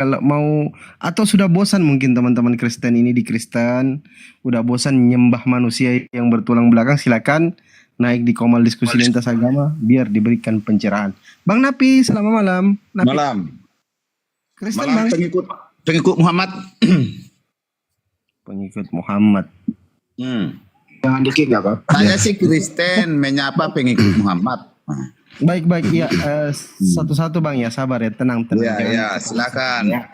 Kalau mau atau sudah bosan mungkin teman-teman Kristen ini di Kristen, udah bosan nyembah manusia yang bertulang belakang, silakan naik di Komal Diskusi Lintas Agama biar diberikan pencerahan. Bang Napi, selamat malam. Napi. Malam. Kristen Malam Bang. Pengikut Muhammad. Pengikut Muhammad. Jangan dikit nggak Pak? Saya sih Kristen, menyapa pengikut Muhammad. Baik, ya satu-satu Bang ya, sabar ya, tenang. Ya, silakan. Ya.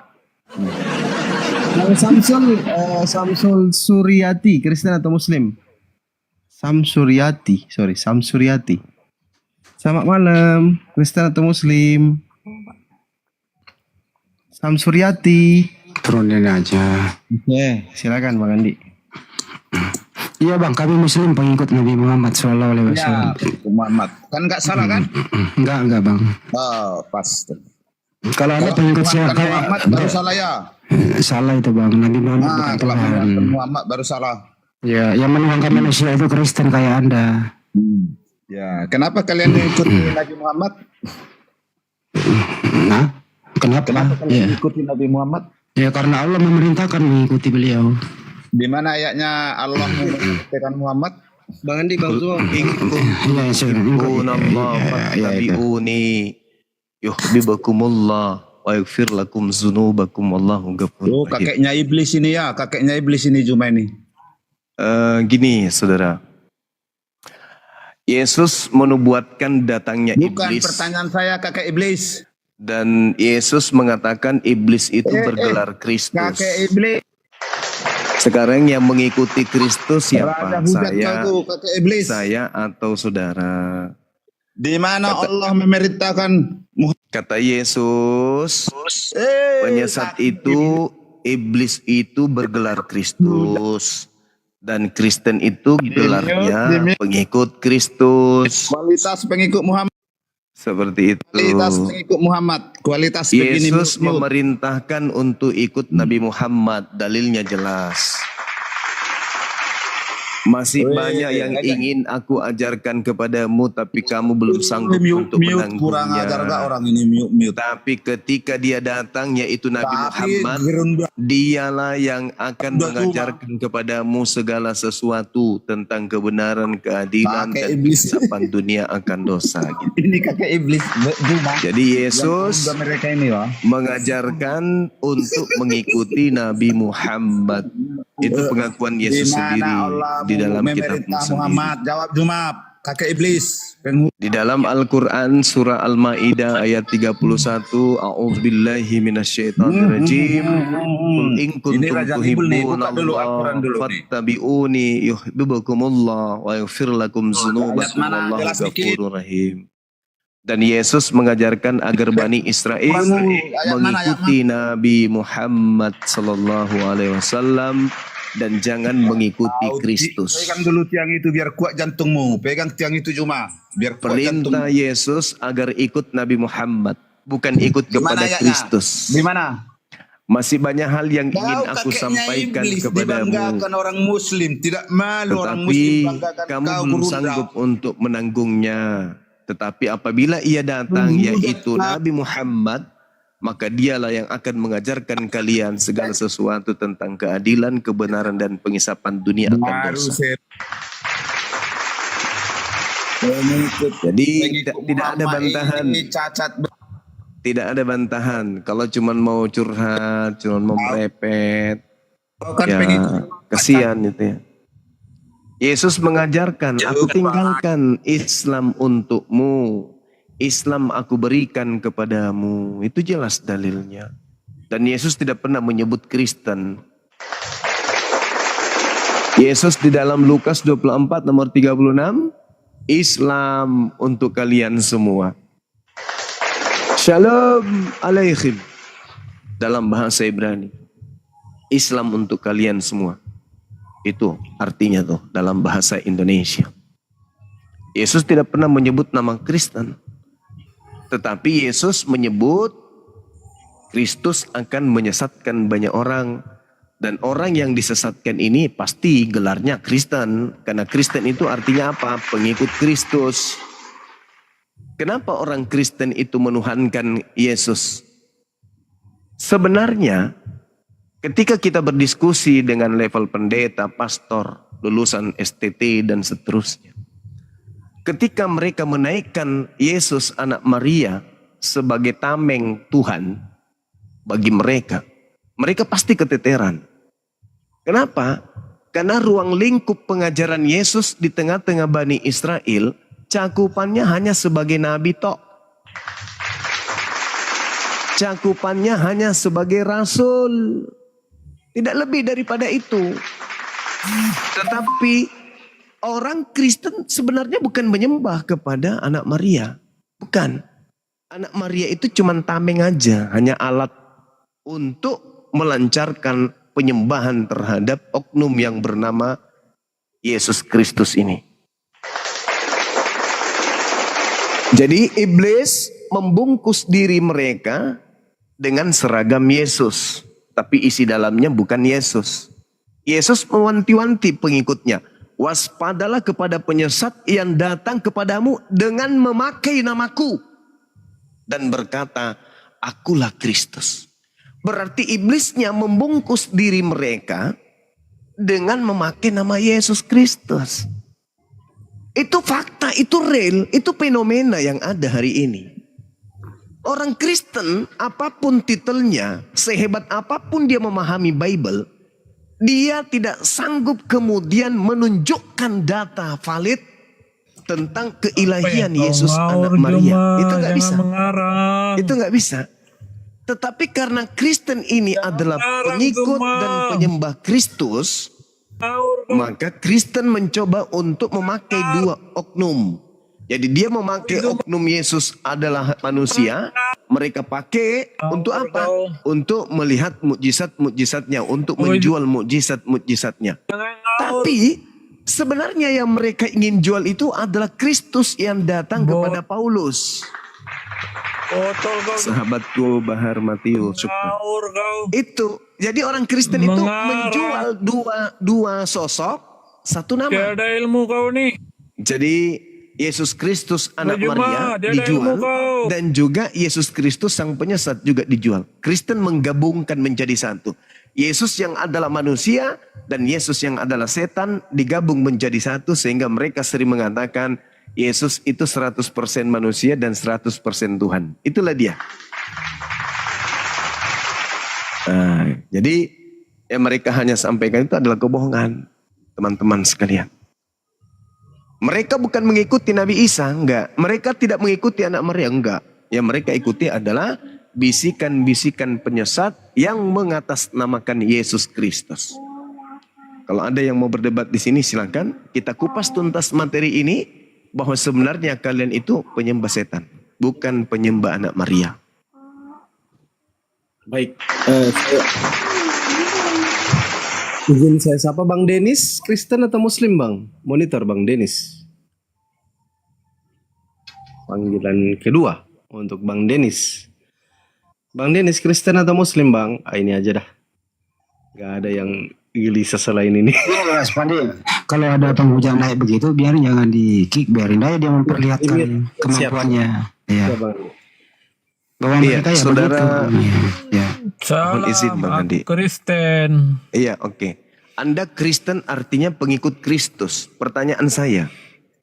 Bang Samsul Suryati, Kristen atau Muslim? Samsuryati. Selamat malam, Kristen atau Muslim? Samsuryati. Turunin aja. Oke, silakan Bang Andi. Iya bang, kami Muslim pengikut Nabi Muhammad SAW. Ya, Muhammad. Kan nggak salah kan? Enggak bang. Oh, pas. Kalau ada pengikut siapa? Muhammad baru salah ya. Salah itu bang, Nabi Muhammad bukan Kalau Tuhan. Muhammad baru salah. Ya, yang menuangkan manusia itu Kristen kayak Anda. Ya, kenapa kalian mengikuti Nabi Muhammad? Nah, kenapa kalian mengikuti Nabi Muhammad? Ya karena Allah memerintahkan mengikuti beliau. Di mana ayatnya Allah memerintahkan Muhammad? Bang Andi, Bang Zuo. Fattabi'uni yuhibbukumullah wa yaghfir lakum dzunubakum wallahu ghafurur rahim. Kakeknya iblis ini ya, kakeknya iblis ini Juma ini. Gini saudara, Yesus menubuatkan datangnya Bukan iblis. pertanyaan saya kakek iblis. Dan Yesus mengatakan iblis itu bergelar Kristus. Kakek iblis. Sekarang yang mengikuti Kristus siapa? Kakek iblis. Saya atau saudara? Di mana Allah memerintahkan? Kata Yesus, penyesat itu, iblis itu bergelar Kristus. Dan Kristen itu gelarnya pengikut Kristus. Kualitas pengikut Muhammad. Seperti itu. Kualitas pengikut Muhammad. Kualitas begini. Yesus memerintahkan untuk ikut Nabi Muhammad. Dalilnya jelas. Masih banyak yang ingin aku ajarkan kepadamu, tapi kamu belum sanggup untuk menanggungnya. Kurang ajar gak orang ini mute. Tapi ketika dia datang, yaitu Nabi Muhammad, dialah yang akan mengajarkan kepadamu segala sesuatu tentang kebenaran, keadilan, dan kehidupan dunia akan dosa. Gitu. Ini kakek iblis. Jadi Yesus mengajarkan untuk mengikuti Nabi Muhammad. Itu pengakuan Yesus sendiri di dalam kitab Muhammad. Jawab Juma, kakek iblis. Di dalam Al-Quran surah Al-Ma'idah ayat 31, A'udzubillahi minasyaitonirrajim. Qul in kuntum tuhibbunallaha fattabi'uni yuhibbukumullah wa yaghfir lakum dzunubakum wallahu ghafurur rahim. Dan Yesus mengajarkan agar Bani Israel mengikuti Nabi Muhammad sallallahu alaihi wasallam dan jangan mengikuti Kristus. Pegang dulu tiang itu biar kuat jantungmu. Pegang tiang itu Juma biar kuat Perintah Yesus agar ikut Nabi Muhammad, bukan ikut kepada Kristus. Di mana? Masih banyak hal yang ingin aku sampaikan kepadamu. Dibanggakan orang Muslim, tidak malu orang Tetapi Muslim. kamu belum sanggup untuk menanggungnya. Tetapi apabila ia datang, yaitu Nabi Muhammad, maka dialah yang akan mengajarkan kalian segala sesuatu tentang keadilan, kebenaran, dan pengisapan dunia akan dosa. Jadi tidak ada bantahan. Tidak ada bantahan. Kalau cuma mau curhat, cuma mau merepet, ya kasihan itu ya. Yesus mengajarkan, aku tinggalkan Islam untukmu, Islam aku berikan kepadamu. Itu jelas dalilnya. Dan Yesus tidak pernah menyebut Kristen. Yesus di dalam Lukas 24 nomor 36, Islam untuk kalian semua. Shalom alaikum. Dalam bahasa Ibrani, Islam untuk kalian semua. Itu artinya tuh dalam bahasa Indonesia. Yesus tidak pernah menyebut nama Kristen. Tetapi Yesus menyebut Kristus akan menyesatkan banyak orang. Dan orang yang disesatkan ini pasti gelarnya Kristen. Karena Kristen itu artinya apa? Pengikut Kristus. Kenapa orang Kristen itu menuhankan Yesus? Sebenarnya ketika kita berdiskusi dengan level pendeta, pastor, lulusan STT dan seterusnya, ketika mereka menaikkan Yesus anak Maria sebagai tameng Tuhan bagi mereka, mereka pasti keteteran. Kenapa? Karena ruang lingkup pengajaran Yesus di tengah-tengah Bani Israel cakupannya hanya sebagai nabi tok. Cakupannya hanya sebagai rasul. Tidak lebih daripada itu. Tetapi orang Kristen sebenarnya bukan menyembah kepada anak Maria. Bukan. Anak Maria itu cuma tameng aja. Hanya alat untuk melancarkan penyembahan terhadap oknum yang bernama Yesus Kristus ini. Jadi iblis membungkus diri mereka dengan seragam Yesus. Tapi isi dalamnya bukan Yesus. Yesus mewanti-wanti pengikutnya. Waspadalah kepada penyesat yang datang kepadamu dengan memakai namaku. Dan berkata, akulah Kristus. Berarti iblisnya membungkus diri mereka dengan memakai nama Yesus Kristus. Itu fakta, itu real, itu fenomena yang ada hari ini. Orang Kristen, apapun titelnya, sehebat apapun dia memahami Bible, dia tidak sanggup kemudian menunjukkan data valid tentang keilahian Yesus anak Maria. Itu nggak bisa. Itu nggak bisa. Tetapi karena Kristen ini adalah pengikut dan penyembah Kristus, maka Kristen mencoba untuk memakai dua oknum. Jadi dia memakai oknum Yesus adalah manusia. Mereka pakai untuk apa? Untuk melihat mukjizat-mukjizatnya. Untuk menjual mukjizat-mukjizatnya. Tapi sebenarnya yang mereka ingin jual itu adalah Kristus yang datang kepada Paulus. Sahabatku Bahar Matius. Itu. Jadi orang Kristen itu menjual dua sosok, satu nama. Tiada ilmu kau nih. Jadi Yesus Kristus anak Maria dijual dan juga Yesus Kristus sang penyesat juga dijual. Kristen menggabungkan menjadi satu. Yesus yang adalah manusia dan Yesus yang adalah setan digabung menjadi satu sehingga mereka sering mengatakan Yesus itu 100% manusia dan 100% Tuhan. Itulah dia. Jadi yang mereka hanya sampaikan itu adalah kebohongan, teman-teman sekalian. Mereka bukan mengikuti Nabi Isa, enggak. Mereka tidak mengikuti anak Maria, enggak. Yang mereka ikuti adalah bisikan-bisikan penyesat yang mengatasnamakan Yesus Kristus. Kalau ada yang mau berdebat di sini silakan. Kita kupas tuntas materi ini bahwa sebenarnya kalian itu penyembah setan, bukan penyembah anak Maria. Baik. Izin saya sapa Bang Denis, Kristen atau Muslim Bang? Monitor Bang Denis. Panggilan kedua untuk Bang Denis. Bang Denis, Kristen atau Muslim Bang? Ini aja dah. Gak ada yang gelisah selain ini. Iya, Spandi. Kalau ada penghujang naik begitu, biarin jangan di kick, biarin aja dia memperlihatkan kemampuannya. Ya. Bahwa mereka ya saudara. Ya. Salam, izin Bang Andi. Kristen. Iya, oke. Anda Kristen artinya pengikut Kristus. Pertanyaan saya,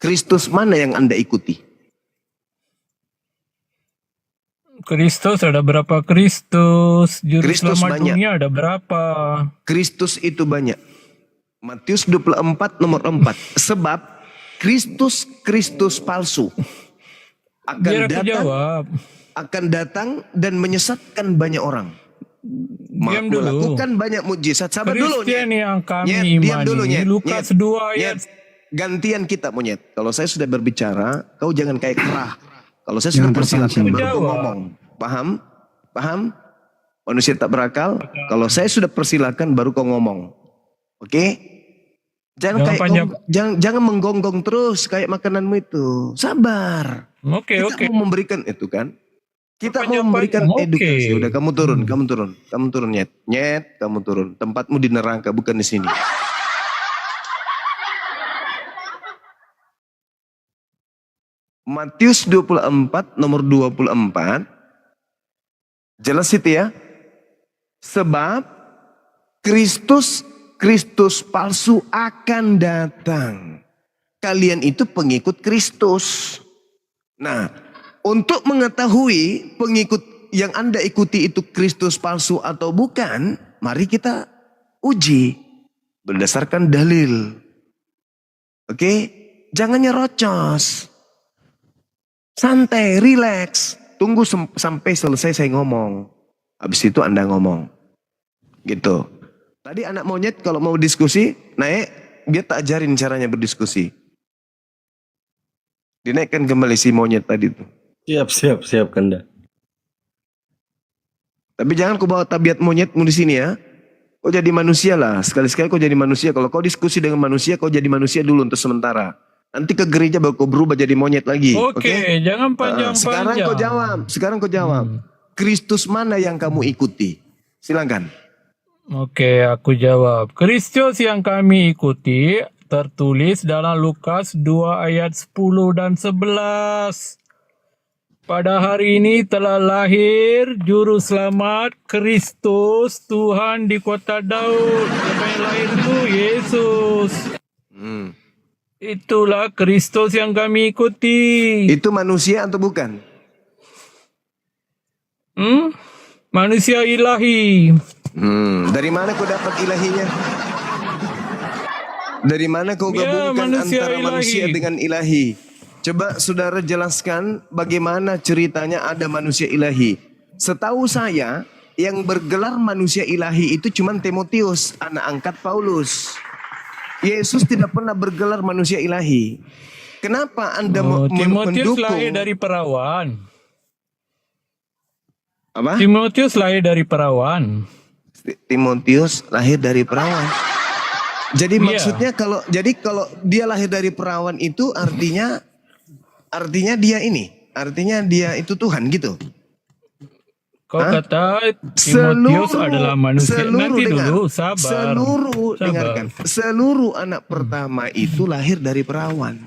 Kristus mana yang Anda ikuti? Kristus ada berapa Kristus? Juru Kristus selamat banyak. dunia ada berapa? Kristus itu banyak. Matius 24 nomor 4. Sebab Kristus palsu Biar aku jawab. akan datang dan menyesatkan banyak orang. Diam dulu. Lakukan banyak mujizat. Sabar dulu. Kristen yang kami Diam dulu, imani. Lukas 2 ayat. Gantian kita monyet. Kalau saya sudah berbicara, kau jangan kayak kerah. Kalau saya sudah persilakan baru kau ngomong. Paham? Paham? Manusia tak berakal. Kalau saya sudah persilakan baru kau ngomong. Oke? Jangan menggonggong terus kayak makananmu itu. Sabar. Oke. Kita mau memberikan itu kan. Kita mau memberikan edukasi. Udah kamu turun, nyet, kamu turun. Tempatmu di neraka bukan di sini. Matius 24 nomor 24. Jelas itu ya. Sebab Kristus palsu akan datang. Kalian itu pengikut Kristus. Nah, untuk mengetahui pengikut yang Anda ikuti itu Kristus palsu atau bukan, mari kita uji berdasarkan dalil. Oke? Jangan nyerocos. Santai, relax. Tunggu sampai selesai saya ngomong. Habis itu Anda ngomong. Gitu. Tadi anak monyet kalau mau diskusi, naik, dia tak ajarin caranya berdiskusi. Dinaikkan kembali si monyet tadi tuh. Siap Kanda. Tapi jangan kau bawa tabiat monyetmu di sini ya. Kau jadi manusia lah. Sekali-sekali kau jadi manusia. Kalau kau diskusi dengan manusia, kau jadi manusia dulu untuk sementara. Nanti ke gereja baru kau berubah jadi monyet lagi. Oke, jangan panjang-panjang. Sekarang kau jawab. Kristus mana yang kamu ikuti? Silakan. Oke, aku jawab. Kristus yang kami ikuti tertulis dalam Lukas 2 ayat 10 dan 11. Pada hari ini telah lahir Juru Selamat Kristus Tuhan di kota Daud. Siapa yang lahir itu? Yesus. Itulah Kristus yang kami ikuti. Itu manusia atau bukan? Manusia ilahi. Dari mana kau dapat ilahinya? Dari mana kau gabungkan antara manusia dengan ilahi? Coba saudara jelaskan bagaimana ceritanya ada manusia ilahi. Setahu saya yang bergelar manusia ilahi itu cuma Timotius, anak angkat Paulus. Yesus tidak pernah bergelar manusia ilahi. Kenapa Anda Timotius mendukung? lahir dari perawan. Apa? Timotius lahir dari perawan. Timotius lahir dari perawan. Jadi maksudnya kalau dia lahir dari perawan itu artinya dia itu Tuhan gitu. Kau kata Timotius adalah manusia. Nanti dulu, sabar. Dengarkan. Seluruh anak pertama itu lahir dari perawan.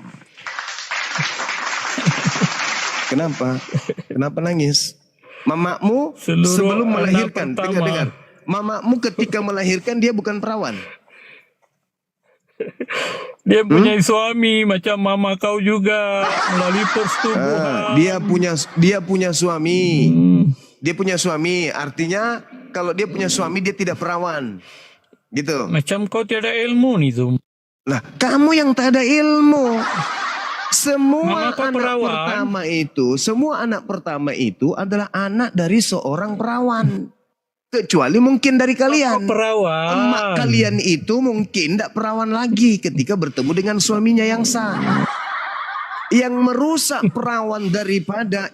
Kenapa? Kenapa nangis? Mamamu sebelum melahirkan, dengar. Mamamu ketika melahirkan dia bukan perawan. Dia punya suami macam mama kau juga melalui persetubuhan. Dia punya suami. Dia punya suami, artinya kalau dia punya suami dia tidak perawan. Gitu. Macam kau tiada ilmu nih Zum. Lah, kamu yang tak ada ilmu. Mama kau perawan. Semua anak pertama itu adalah anak dari seorang perawan. Kecuali mungkin dari kalian. Perawan. Emak kalian itu mungkin tidak perawan lagi ketika bertemu dengan suaminya yang sah. Yang merusak perawan daripada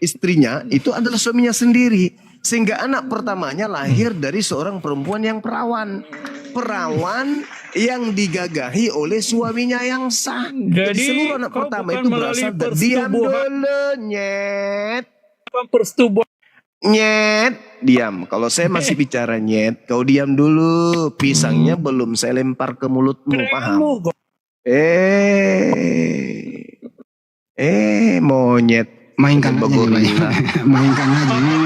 istrinya itu adalah suaminya sendiri. Sehingga anak pertamanya lahir dari seorang perempuan yang perawan. Perawan yang digagahi oleh suaminya yang sah. Jadi seluruh anak pertama itu berasal dari diam dulu, nyet. Persetubuhan. Nyet, diam. Kalau saya masih bicara nyet, kau diam dulu. Pisangnya belum saya lempar ke mulutmu, paham? Monyet. Mainkan aja nih, mainkan aja nih.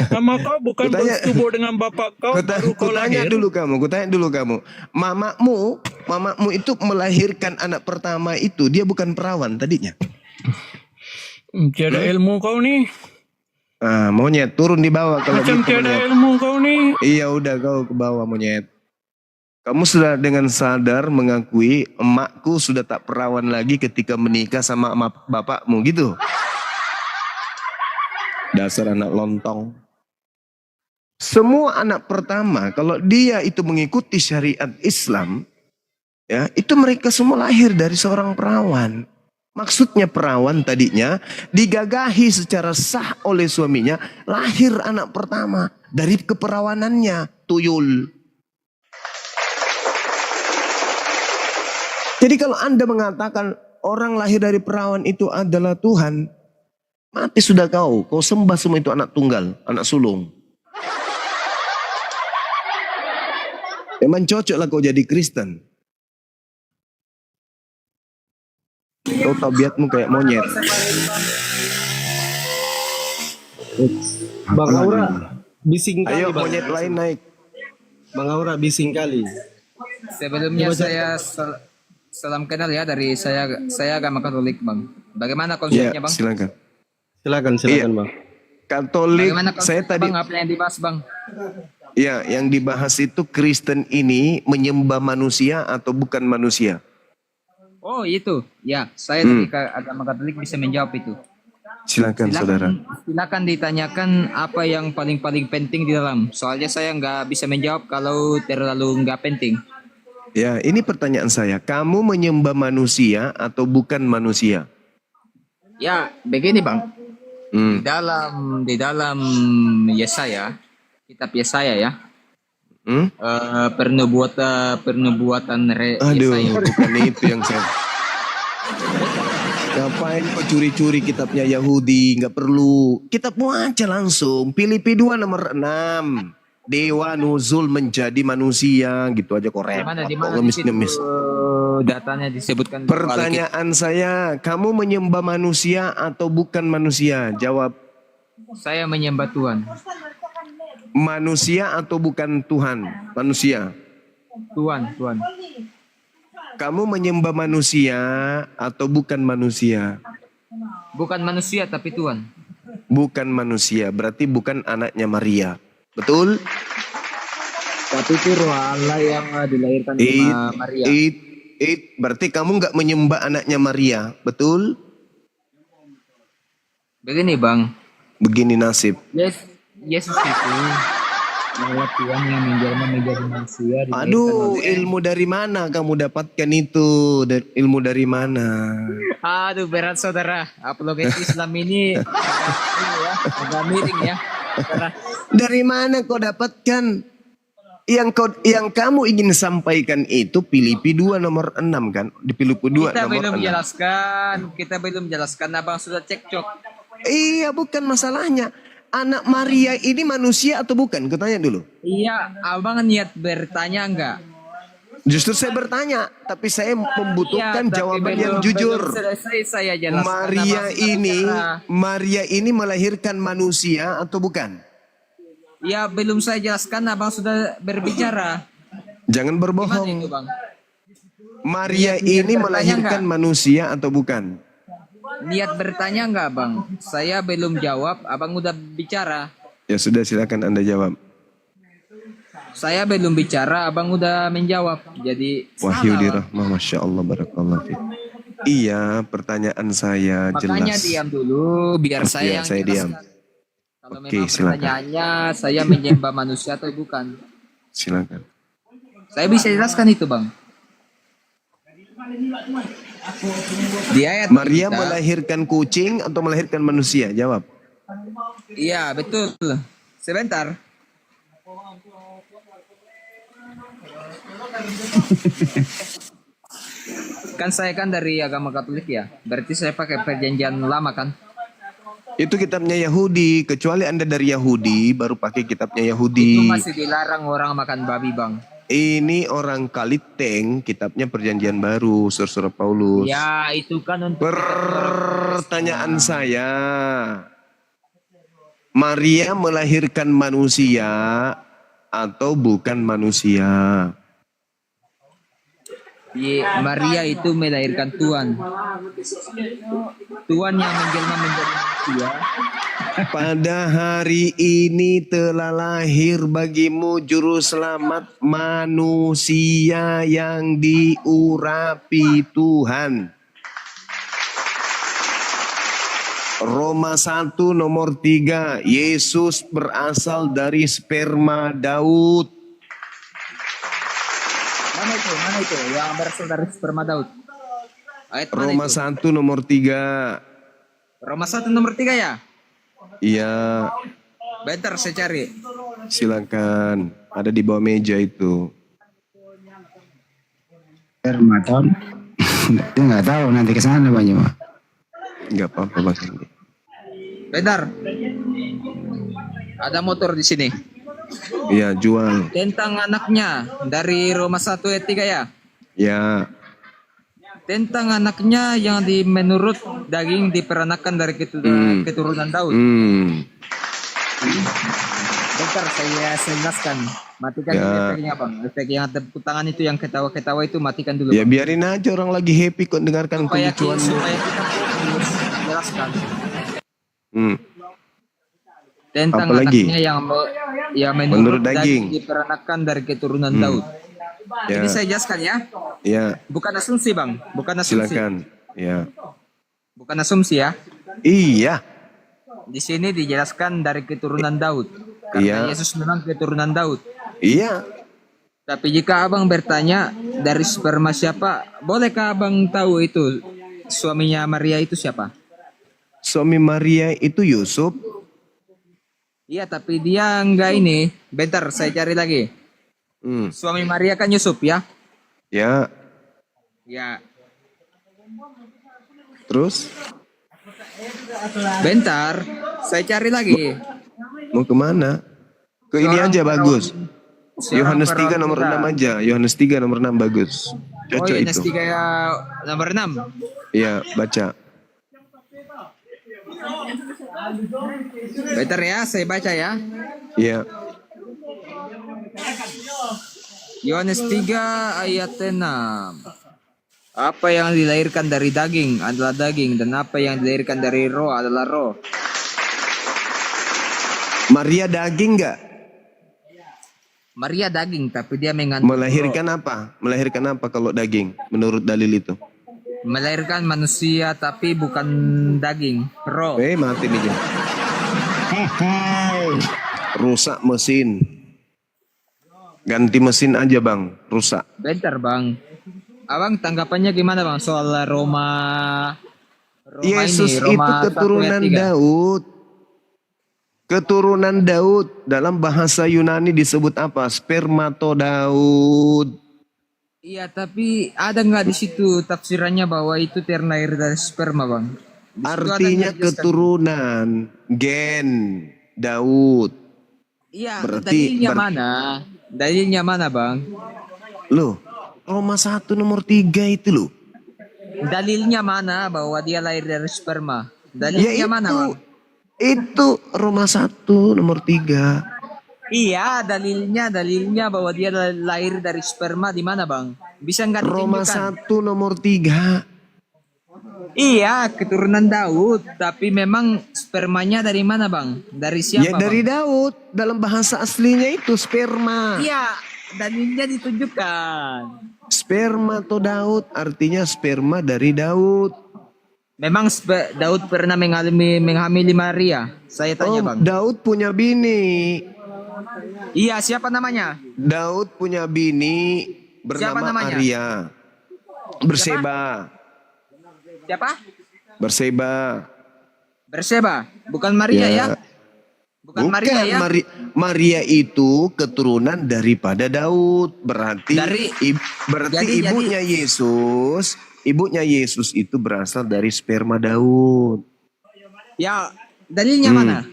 Mama kau bukan bersetubuh dengan bapak kau. Kutanya dulu kamu. Mamamu itu melahirkan anak pertama itu dia bukan perawan tadinya. Tiada ilmu kau nih. Monyet turun di bawah kalau macam gitu. Tiada ilmu kau nih. Iya udah kau ke bawah monyet. Kamu sudah dengan sadar mengakui emakku sudah tak perawan lagi ketika menikah sama bapakmu gitu. Dasar anak lontong. Semua anak pertama kalau dia itu mengikuti syariat Islam, ya itu mereka semua lahir dari seorang perawan. Maksudnya perawan tadinya digagahi secara sah oleh suaminya, lahir anak pertama dari keperawanannya, tuyul. Jadi kalau Anda mengatakan orang lahir dari perawan itu adalah Tuhan, mati sudah kau sembah semua itu anak tunggal, anak sulung. Memang cocoklah kau jadi Kristen. Kau tabiatmu kayak monyet. Bang Aura bising kali. Ayo Bang. monyet lain naik. Bang Aura bising kali. Sebelumnya saya salam kenal ya dari saya agama Katolik bang. Bagaimana Ya, konsepnya bang? silakan. Silakan Iya. Bang. Katolik, Bagaimana saya konsepnya tadi, bang? Apa yang dibahas bang? ya, yang dibahas itu Kristen ini menyembah manusia atau bukan manusia. Oh itu, ya saya dari agama Katolik bisa menjawab itu. Silakan, saudara. Silakan ditanyakan apa yang paling penting di dalam. Soalnya saya nggak bisa menjawab kalau terlalu nggak penting. Ya, ini pertanyaan saya. Kamu menyembah manusia atau bukan manusia? Ya begini bang. Hmm. Di dalam Yesaya, kitab Yesaya ya. Hmm? Pernubuatan Aduh, Yesaya. bukan itu yang saya. Ngapain kok curi-curi kitabnya Yahudi? Nggak perlu. Kitabmu aja langsung. Filipi 2 nomor 6. Dewa nuzul menjadi manusia. Gitu aja kok repot. Di Kok mana ngemis-ngemis. datanya disebutkan? Pertanyaan saya, kamu menyembah manusia atau bukan manusia? Jawab. Saya menyembah Tuhan. Manusia atau bukan Tuhan? Manusia. Tuhan. Kamu menyembah manusia atau bukan manusia? Bukan manusia tapi Tuhan. Bukan manusia, berarti bukan anaknya Maria. Betul? Tapi itu roh Allah yang dilahirkan dari Maria. Berarti kamu nggak menyembah anaknya Maria, betul? Begini bang, Begini nasib. Yesus itu lewat Tuhan yang menjelma menjadi manusia. Aduh, ilmu dari mana kamu dapatkan itu? Ilmu dari mana? Aduh berat saudara, apologetik Islam ini agak miring ya. Saudara. Dari mana kau dapatkan? Yang kamu ingin sampaikan itu Filipi 2 nomor 6 kan? Di Filipi 2 Kita nomor belum 6. menjelaskan, abang sudah cekcok. Iya, bukan masalahnya. Anak Maria ini manusia atau bukan? Kutanya dulu. Iya, abang niat bertanya enggak? Justru saya bertanya, tapi saya membutuhkan Iya, tapi jawaban yang belum jujur. selesai saya jelaskan. Maria ini melahirkan manusia atau bukan? Ya belum saya jelaskan, abang sudah berbicara. Jangan Gimana berbohong. itu bang? Maria Niat ini bertanya melahirkan enggak? manusia atau bukan? Niat bertanya enggak bang? Saya belum jawab, abang udah bicara. Ya sudah, silakan Anda jawab. Saya belum bicara, abang udah menjawab. Jadi Wahyu salah, di Bang. rahmah, Masya Allah, barakallah. Iya, pertanyaan saya Makanya jelas. diam dulu, biar Iya, saya yang saya diam. jelaskan. Kalau Oke, memang silakan. pertanyaannya saya menyembah manusia atau bukan, Silakan. saya bisa jelaskan itu bang. Di ayat Maria kita- melahirkan kucing atau melahirkan manusia? Jawab. Iya betul. Sebentar. Kan saya kan dari agama Katolik ya. Berarti saya pakai perjanjian lama kan? Itu kitabnya Yahudi. Kecuali Anda dari Yahudi, baru pakai kitabnya Itu Yahudi. masih dilarang orang makan babi bang. Ini orang Kaliteng, kitabnya perjanjian baru, Surah Paulus. Ya itu kan untuk Pertanyaan saya, Maria melahirkan manusia atau bukan manusia? Maria itu melahirkan Tuhan. Tuhan yang menjelma menjadi manusia. Pada hari ini telah lahir bagimu juru selamat manusia yang diurapi Tuhan. Roma 1 nomor 3, Yesus berasal dari sperma Daud. Mana itu? Yang berasal dari sperma Daud. Ayat mana Roma itu? 1 nomor 3. Roma 1 nomor 3 ya? Iya, Bentar saya cari. silakan. Ada di bawah meja itu. Ramadan. Dia nggak tahu nanti ke sana banyak. Enggak apa-apa Bang Sandi. Bentar. Ada motor di sini. Iya, jual. Tentang anaknya dari Roma 1 ayat 3 ya. Ya, Tentang anaknya yang menurut daging diperanakan dari keturunan Daud. Bentar saya jelaskan. Matikan Ya. efeknya bang. Efek yang tepuk tangan itu yang ketawa-ketawa itu matikan dulu. Ya Bang. biarin aja orang lagi happy kok dengarkan supaya kelucuanmu. kita fokus jelaskan Hmm. tentang Apa lagi? anaknya yang Menurut menurut daging. diperanakan dari keturunan Daud. Ya. Ini saya jelaskan ya. Ya, Bukan asumsi bang. Bukan asumsi. silakan. Ya. Bukan asumsi ya. Iya. Di sini dijelaskan dari keturunan Daud. Karena Iya. Yesus memang keturunan Daud. Iya. Tapi jika abang bertanya dari sperma siapa, bolehkah abang tahu itu suaminya Maria itu siapa? Suami Maria itu Yusuf. Iya, tapi dia enggak ini. Bentar, saya cari lagi. Hmm. Suami Maria kan Yusuf ya? Ya. Ya. Terus Bentar, saya cari lagi. mau kemana? Ke ini Seorang aja perawi- bagus. seorang Yohanes 3 perawi nomor muda. 6 aja. Yohanes 3 nomor 6 bagus. Oh, Cocok Yohanes itu. 3 ya, nomor 6. Iya, baca. Bentar ya, saya baca ya. Iya. Yohanes 3 ayat 6. Apa yang dilahirkan dari daging adalah daging dan apa yang dilahirkan dari roh adalah roh. Maria daging enggak? Maria daging tapi dia mengandung Melahirkan apa? Melahirkan apa kalau daging menurut dalil itu? roh. Melahirkan manusia tapi bukan daging, roh. Mati nih dia. Rusak mesin. Ganti mesin aja bang, rusak. Bentar bang. Abang tanggapannya gimana bang soal Roma Yesus ini, Roma itu 1 ayat keturunan 3? Daud. Keturunan Daud dalam bahasa Yunani disebut apa? Spermato Daud. Iya, tapi ada nggak di situ tafsirannya bahwa itu terlahir dari sperma bang? Di situ ada Artinya nggak dijelaskan? keturunan, gen Daud. Iya, berarti- dalilnya mana? Dalilnya mana bang? Loh, Roma 1 nomor 3 itu loh. Dalilnya mana bahwa dia lahir dari sperma? Ya Dalilnya mana bang? itu Roma 1 nomor 3. Iya, dalilnya bahwa dia lahir dari sperma di mana bang? Bisa nggak Roma ditunjukkan? 1 nomor 3. Iya, keturunan Daud, tapi memang spermanya dari mana bang? Dari siapa? Ya dari Bang? Daud. Dalam bahasa aslinya itu sperma. Iya, dalilnya ditunjukkan. Sperma atau Daud artinya sperma dari Daud. Memang Daud pernah menghamili Maria. Saya tanya bang. Daud punya bini. Iya, siapa namanya? Daud punya bini Siapa bernama namanya? Arya. Berseba. Siapa? Berseba. Berseba, bukan Maria ya? Bukan Maria ya? Maria itu keturunan daripada Daud. Berarti Jadi- ibunya Yesus, ibunya Yesus itu berasal dari sperma Daud. Ya, dalilnya mana?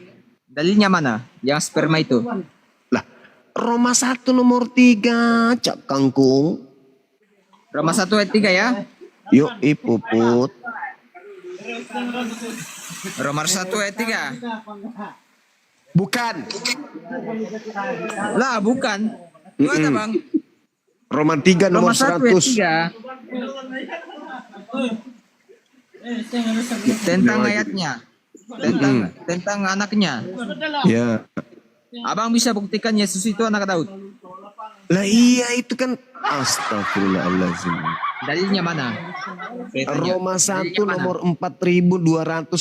Dalilnya mana? Yang sperma itu? Lah, Roma 1 nomor 3, Cak Kangkung. Roma 1 ayat 3 ya? Yuk, Puput. Roma 1 ayat 3. Bukan. Lah, bukan. Gimana bang? Roma 3 Roma nomor 1 ayat 3. 100. Tentang ayatnya. Tentang anaknya. Ya. Abang bisa buktikan Yesus itu anak Daud. Lah iya itu kan astagfirullahaladzim. Dalilnya mana? Saya tanya. Roma 1 Dalilnya mana? nomor 4200,3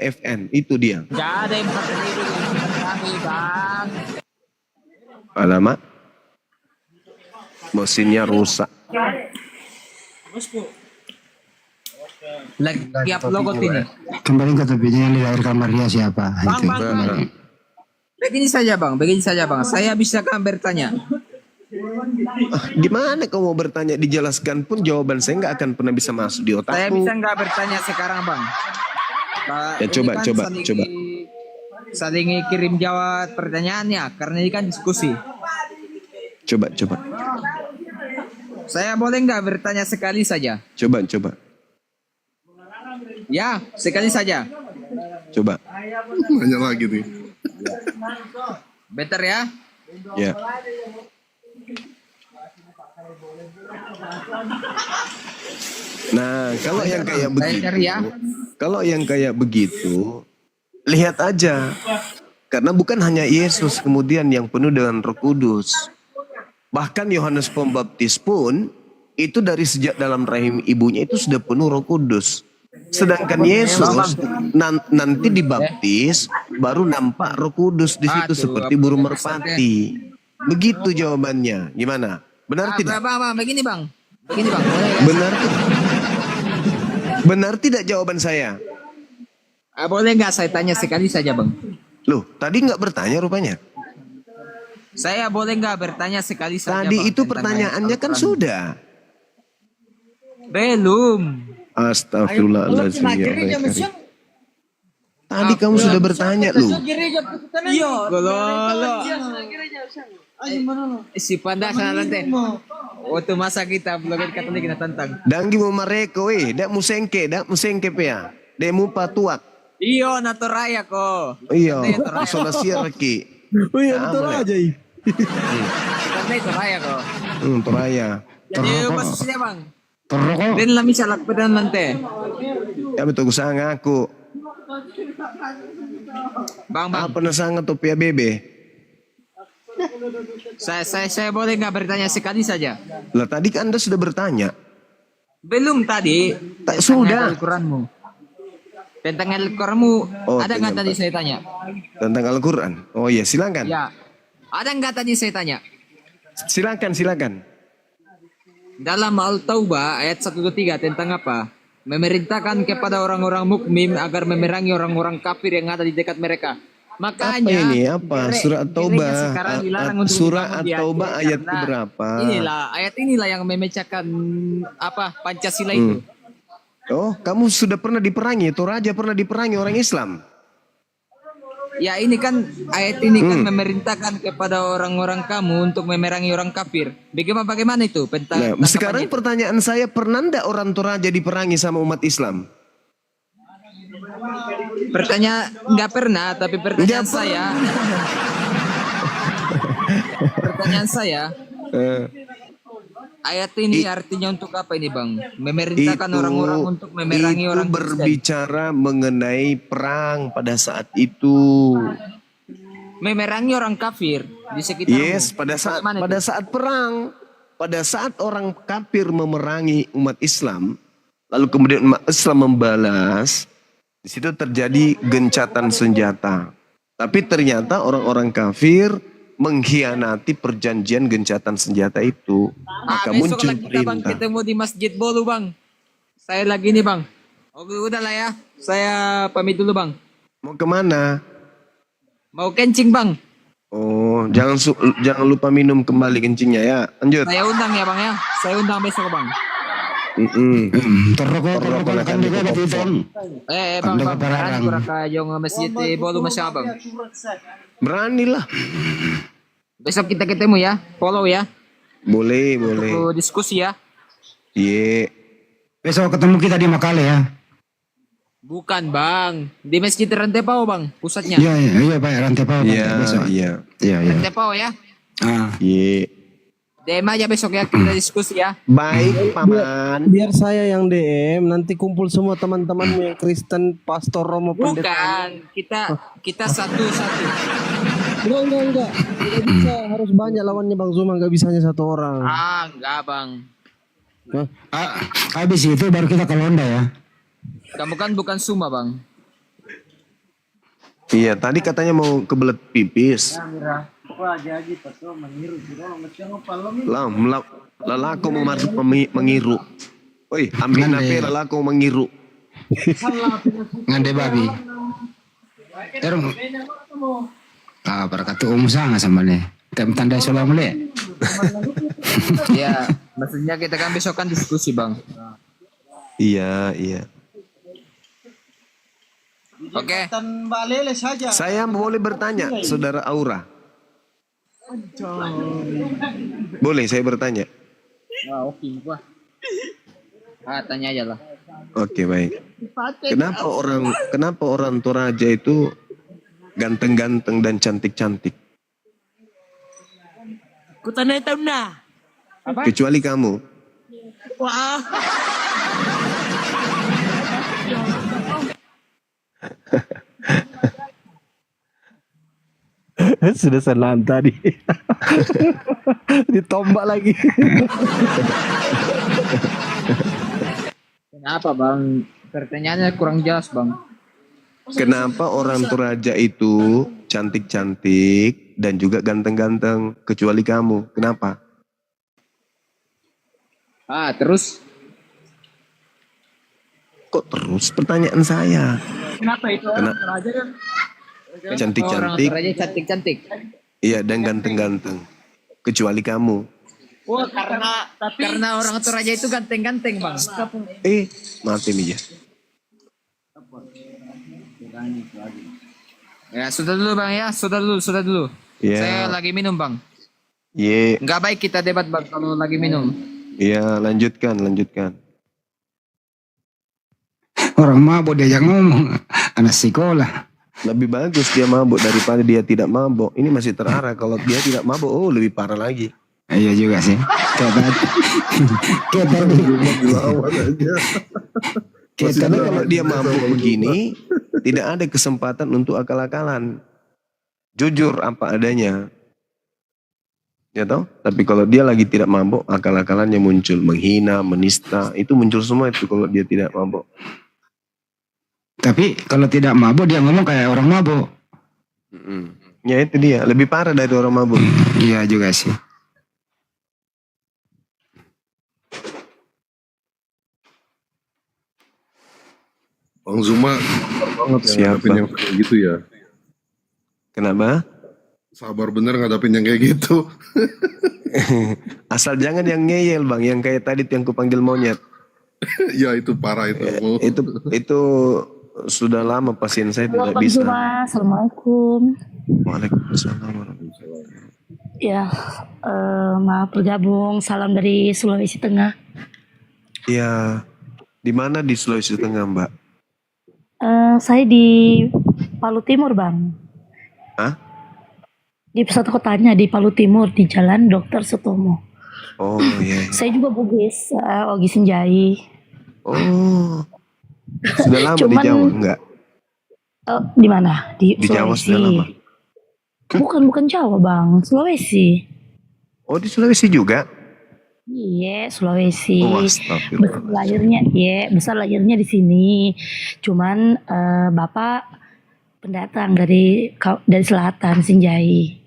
FN. Itu dia. Gak ada yang 4.000 kami bang. Alamak. Mesinnya rusak. Lagi upload ini. Kembali ke topiknya yang dilahirkan Maria siapa? Bang, Itu. bang. Begini saja bang. Saya bisa kan bertanya. Gimana kau mau bertanya dijelaskan pun jawaban saya nggak akan pernah bisa masuk di otakku. Saya bisa nggak bertanya sekarang bang? Ya, Ini coba. Saling kirim jawab pertanyaannya karena ini kan diskusi. Coba. Saya boleh nggak bertanya sekali saja? Coba. Ya, sekali saja. Coba. Banyak lagi nih. Better ya. Ya. Nah, kalau yang kayak begitu, Better ya. kalau yang kayak begitu, lihat aja. Karena bukan hanya Yesus kemudian yang penuh dengan Roh Kudus. Bahkan Yohanes Pembaptis pun itu dari sejak dalam rahim ibunya itu sudah penuh Roh Kudus. Sedangkan Yesus nanti dibaptis baru nampak Roh Kudus di situ seperti burung merpati. Begitu jawabannya. Gimana? Benar tidak? Bang, begini bang. Begini bang. Benar tidak? Benar tidak jawaban saya? Boleh nggak saya tanya sekali saja bang? Loh, tadi nggak bertanya rupanya. Saya boleh nggak bertanya sekali saja? Tadi Bang, itu tentang pertanyaannya ayat kan Al-Quran? sudah. Belum. Astagfirullahaladzim. Ya Allah. Tadi kamu sudah bertanya loh. Gololo. Si panda sana nanti. Waktu masa kita belum Katolik kita tantang. Danggi mo mareko dak musengke pe ya. Demu patuak. Iyo naturaya ko. Iya, isolasi reki. Oh iya betul aja. Karena itu raya ko. Toraya. Jadi maksudnya bang. Terrokok. Din lami sa lakpedan nanti. Ya betul kusang aku. Bang. Apa na sangat to pia bebe? Saya boleh nggak bertanya sekali saja? Lah tadi kan Anda sudah bertanya. Belum tadi. Tak sudah. Al-Quranmu. Tentang Al-Quranmu. Oh, Ada nggak tentang- tadi saya tanya? Tentang Al-Quran. Oh iya, silakan. Ya. Ada nggak tadi saya tanya? Silakan. Dalam Al-Taubah ayat 1-3 tentang apa? Memerintahkan kepada orang-orang mukmin agar memerangi orang-orang kafir yang ada di dekat mereka. Makanya Apa ini? Apa? Surat At-Taubah. gereja sekarang dilarang untuk Surah membangun di At-Taubah Aceh ayat karena berapa? ayat inilah yang memecahkan Pancasila itu. Oh, kamu sudah pernah diperangi? Toraja pernah diperangi orang Islam? Ya ini kan ayat ini kan memerintahkan kepada orang-orang kamu untuk memerangi orang kafir. Bagaimana itu? Nah, sekarang pertanyaan saya, pernah ndak orang Toraja diperangi sama umat Islam? Pertanyaan nggak pernah, tapi pertanyaan saya, ayat ini artinya untuk apa ini bang? Memerintahkan orang-orang untuk memerangi orang Kristen. Berbicara mengenai perang pada saat itu. Memerangi orang kafir di sekitarmu. Yes, pada saat perang, pada saat orang kafir memerangi umat Islam, lalu kemudian umat Islam membalas, di situ terjadi gencatan senjata. Tapi ternyata orang-orang kafir mengkhianati perjanjian gencatan senjata itu. Maka Besok muncul lagi kita bang perintah. ketemu di Masjid Bolu bang. Saya lagi nih bang. Oke udah lah ya. Saya pamit dulu bang. Mau kemana? Mau kencing bang. Oh, jangan lupa minum kembali kencingnya ya. Lanjut. Saya undang ya bang ya. Saya undang besok bang. Terrokok kan juga berarti Tom. Bang Anda bang. keparang. Berani kurang yung Masjid Bolu masya bang. Beranilah. Besok kita ketemu ya. Follow ya. Boleh. Untuk diskusi ya. Iya. Besok ketemu kita di Makale ya. Bukan bang. Di Masjid Rantepao bang. Pusatnya. Iya Pak, rantai Pak besok. Iya. Rantepao ya. Iya. DM aja besok ya. Kita diskusi ya. Baik, Paman. Biar saya yang DM, nanti kumpul semua teman-temanmu yang Kristen, Pastor Romo, Pendeta. Bukan. Kita satu-satu. Enggak. Tidak bisa, harus banyak lawannya Bang Zuma, nggak bisanya satu orang. Enggak bang. Habis itu baru kita ke Londa ya. Kamu kan bukan Suma bang. Iya, tadi katanya mau kebelet pipis. Lelako mengiru. Oi, ambil nape lelako mengiru. Ngande babi. Terus berkata sangat sama nih. Tanda sholat mulai. Ya, maksudnya kita kan besok kan diskusi bang. Iya. Oke. Saya boleh bertanya, Saudara Aura? Boleh saya bertanya? Oke gua. Tanya aja lah. Oke, baik. Kenapa orang Toraja itu ganteng-ganteng dan cantik-cantik. Kutanay taon na. Kecuali kamu. Wah. Sudah senang tadi. Ditombak lagi. Kenapa bang? Pertanyaannya kurang jelas bang. Kenapa orang Toraja itu cantik-cantik dan juga ganteng-ganteng kecuali kamu? Kenapa? Terus? Kok terus pertanyaan saya? Kenapa itu? Raja kan. Orang Cantik-cantik, Toraja cantik-cantik. iya, dan ganteng-ganteng kecuali kamu. Wah, karena Orang Toraja itu ganteng-ganteng bang. Mati Mija. Ya sudah dulu bang ya, sudah dulu. Ya. Saya lagi minum bang. Ye, Nggak baik kita debat bang kalau lagi minum. iya, lanjutkan. Orang mabuk dia yang ngomong. Anak sekolah. Lebih bagus dia mabuk daripada dia tidak mabuk. Ini masih terarah. Kalau dia tidak mabuk, lebih parah lagi. Iya juga sih. Kayak tadi. Karena kalau dia mabuk begini, tidak ada kesempatan untuk akal-akalan. Jujur apa adanya. Ya toh? Tapi kalau dia lagi tidak mabuk, akal-akalannya muncul. Menghina, menista, itu muncul semua itu kalau dia tidak mabuk. Tapi kalau tidak mabuk dia ngomong kayak orang mabuk. Ya itu dia, lebih parah dari orang mabuk. Iya juga sih. Bang Zuma sabar banget yang Siap, ngadapin Bang. yang kayak gitu ya. Kenapa? Sabar bener ngadapin yang kayak gitu. Asal jangan yang ngeyel bang, yang kayak tadi tuh yang kupanggil monyet. Ya itu parah itu. Itu sudah lama pasien saya tidak Bang bisa. Zuma, Assalamualaikum. Waalaikumsalam warahmatullahi wabarakatuh. Ya, maaf bergabung. Salam dari Sulawesi Tengah. Iya, di mana di Sulawesi Tengah mbak? Saya di Palu Timur, Bang. Hah? Di pusat kotanya di Palu Timur, di Jalan Dr. Sutomo. Oh iya. Saya juga Bugis, Ogi Sinjai. Oh, sudah lama di Cuman- Jawa enggak? Di mana? Di Di Jawa Sulawesi. sudah lama. Bukan Jawa, Bang. Sulawesi. Oh di Sulawesi juga? Iya, Sulawesi. Oh, Besar astagfirullah. besar lahirnya di sini. Cuman bapak pendatang dari selatan Sinjai.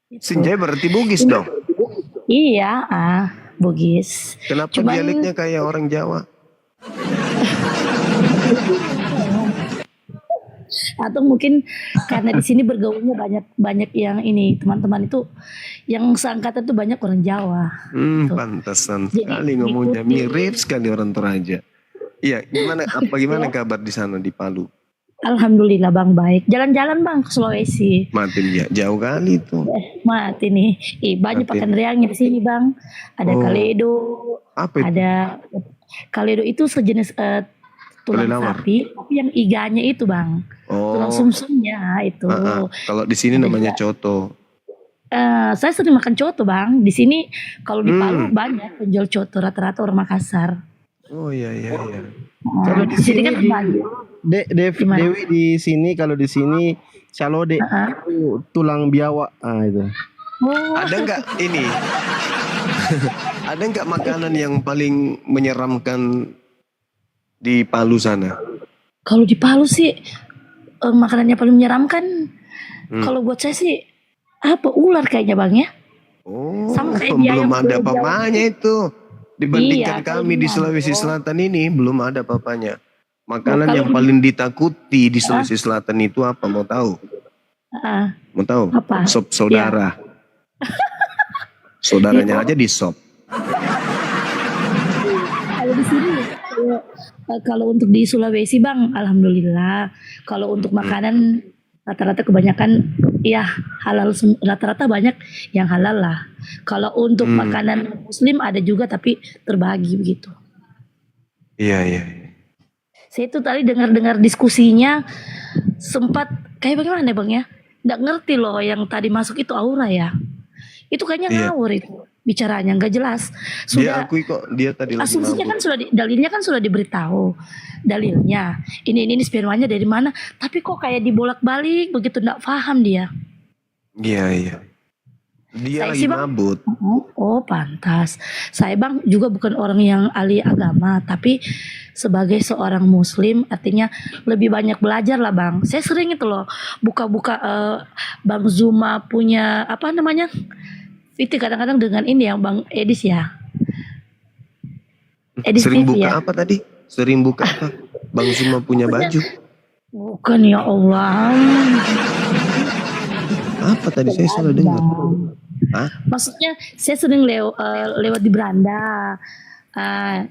Gitu. Sinjai berarti Bugis dong. Iya, Bugis. Kenapa Cuman- dialeknya kayak orang Jawa? Atau mungkin karena di sini bergaulnya banyak yang ini teman-teman itu yang seangkatan tuh banyak orang Jawa. Tuh. Pantesan Jadi, sekali ngomongnya, diikuti. mirip sekali orang Toraja. Iya, gimana kabar di sana di Palu? Alhamdulillah Bang baik. Jalan-jalan Bang ke Sulawesi. Mati ya, jauh kali itu. Mati nih. Banyak Mati. pakan riangnya di sini Bang. Ada Oh. kaledo, Apa itu? ada kaledo itu sejenis tulang Kelelawar. sapi, tapi yang iganya itu Bang. Oh, Tulang sumsumnya itu. kalau di sini namanya coto. Saya sering makan coto Bang. Di sini kalau di Palu Hmm. banyak penjual coto rata-rata orang Makassar. Oh iya. Kalau di Di sini sini kan di- banyak. Dewi Gimana? di sini, kalau di sini calode itu tulang biawak. Itu. Oh, Ada nggak ini? Ada nggak makanan yang paling menyeramkan di Palu sana? kalau di Palu sih makanannya paling menyeramkan. Kalau buat saya sih ular kayaknya Bang ya. Oh, Sama kayak dia belum yang ada pulau Jawa. papanya itu. Dibandingkan Iya, kalau kami di gimana? Sulawesi Selatan ini belum ada papanya. Makanan Kalau yang di- paling ditakuti di Sulawesi Selatan itu apa? Mau tahu? Ah, Mau tahu? Apa? Sop saudara. Saudaranya aja di sop. kalau di sini kalau untuk di Sulawesi Bang, alhamdulillah. Kalau untuk makanan rata-rata kebanyakan ya halal, rata-rata banyak yang halal lah. Kalau untuk makanan Muslim ada juga tapi terbagi begitu. Iya. Saya itu tadi dengar-dengar diskusinya sempat kayak bagaimana ya bang ya? Nggak ngerti loh yang tadi masuk itu aura ya. Itu kayaknya Iya. ngawur itu bicaranya nggak jelas. Dia Sudah akui kok dia tadi lagi asumsinya mabuk. kan dalilnya kan sudah diberitahu. Dalilnya ini spermanya dari mana? Tapi kok kayak dibolak-balik begitu nggak paham dia. Iya. Dia Saya lagi sih, Bang. mabut. Oh pantas. Saya bang juga bukan orang yang ahli agama, tapi sebagai seorang muslim artinya lebih banyak belajar lah bang. Saya sering itu loh buka-buka Bang Zuma punya apa namanya? Itu kadang-kadang dengan ini yang Bang Edis ya. Edis Sering TV buka ya. apa tadi? Sering buka apa? Bang Zuma punya baju. Bukan ya Allah. Apa tadi saya salah dengar? Hah? Maksudnya saya sering lewat di beranda.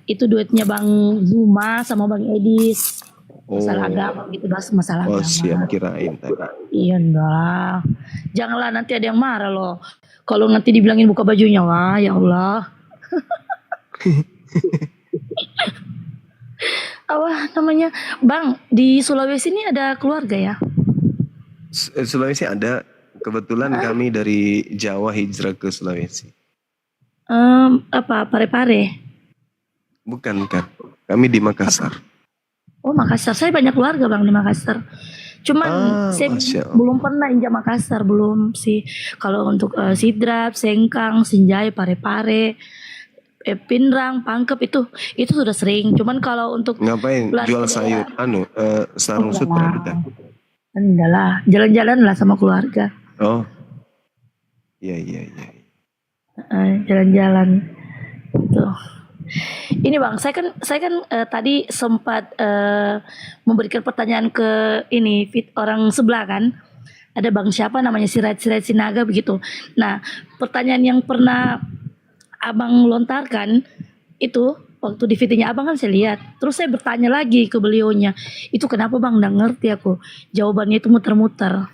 Itu duetnya Bang Zuma sama Bang Edis. Masalah agama gitu, bahas masalah Oh, agama. siap kirain tadi. Iya enggak. Janganlah nanti ada yang marah loh. Kalau nanti dibilangin buka bajunya, wah ya Allah. Apa namanya? Bang, di Sulawesi ini ada keluarga ya? Sulawesi ada. Kebetulan kami dari Jawa hijrah ke Sulawesi. Apa Pare-Pare? Bukan. Kami di Makassar. Oh Makassar, saya banyak keluarga bang di Makassar. Cuman saya Masya Allah. belum pernah injak Makassar, belum sih. Kalau untuk Sidrap, Sengkang, Sinjai, Pare-Pare, Pinrang, Pangkep itu sudah sering. Cuman kalau untuk Ngapain? Jual sayur. Sarung sutra bukan? enggak lah, jalan-jalan lah sama keluarga. Oh. Iya. Jalan-jalan gitu. Ini bang, saya kan tadi sempat memberikan pertanyaan ke ini orang sebelah kan. Ada bang siapa namanya Sirait Sinaga begitu. Nah pertanyaan yang pernah abang lontarkan itu waktu di VT-nya abang kan saya lihat. Terus saya bertanya lagi ke beliaunya, itu kenapa bang? Nggak ngerti aku. Jawabannya itu muter-muter.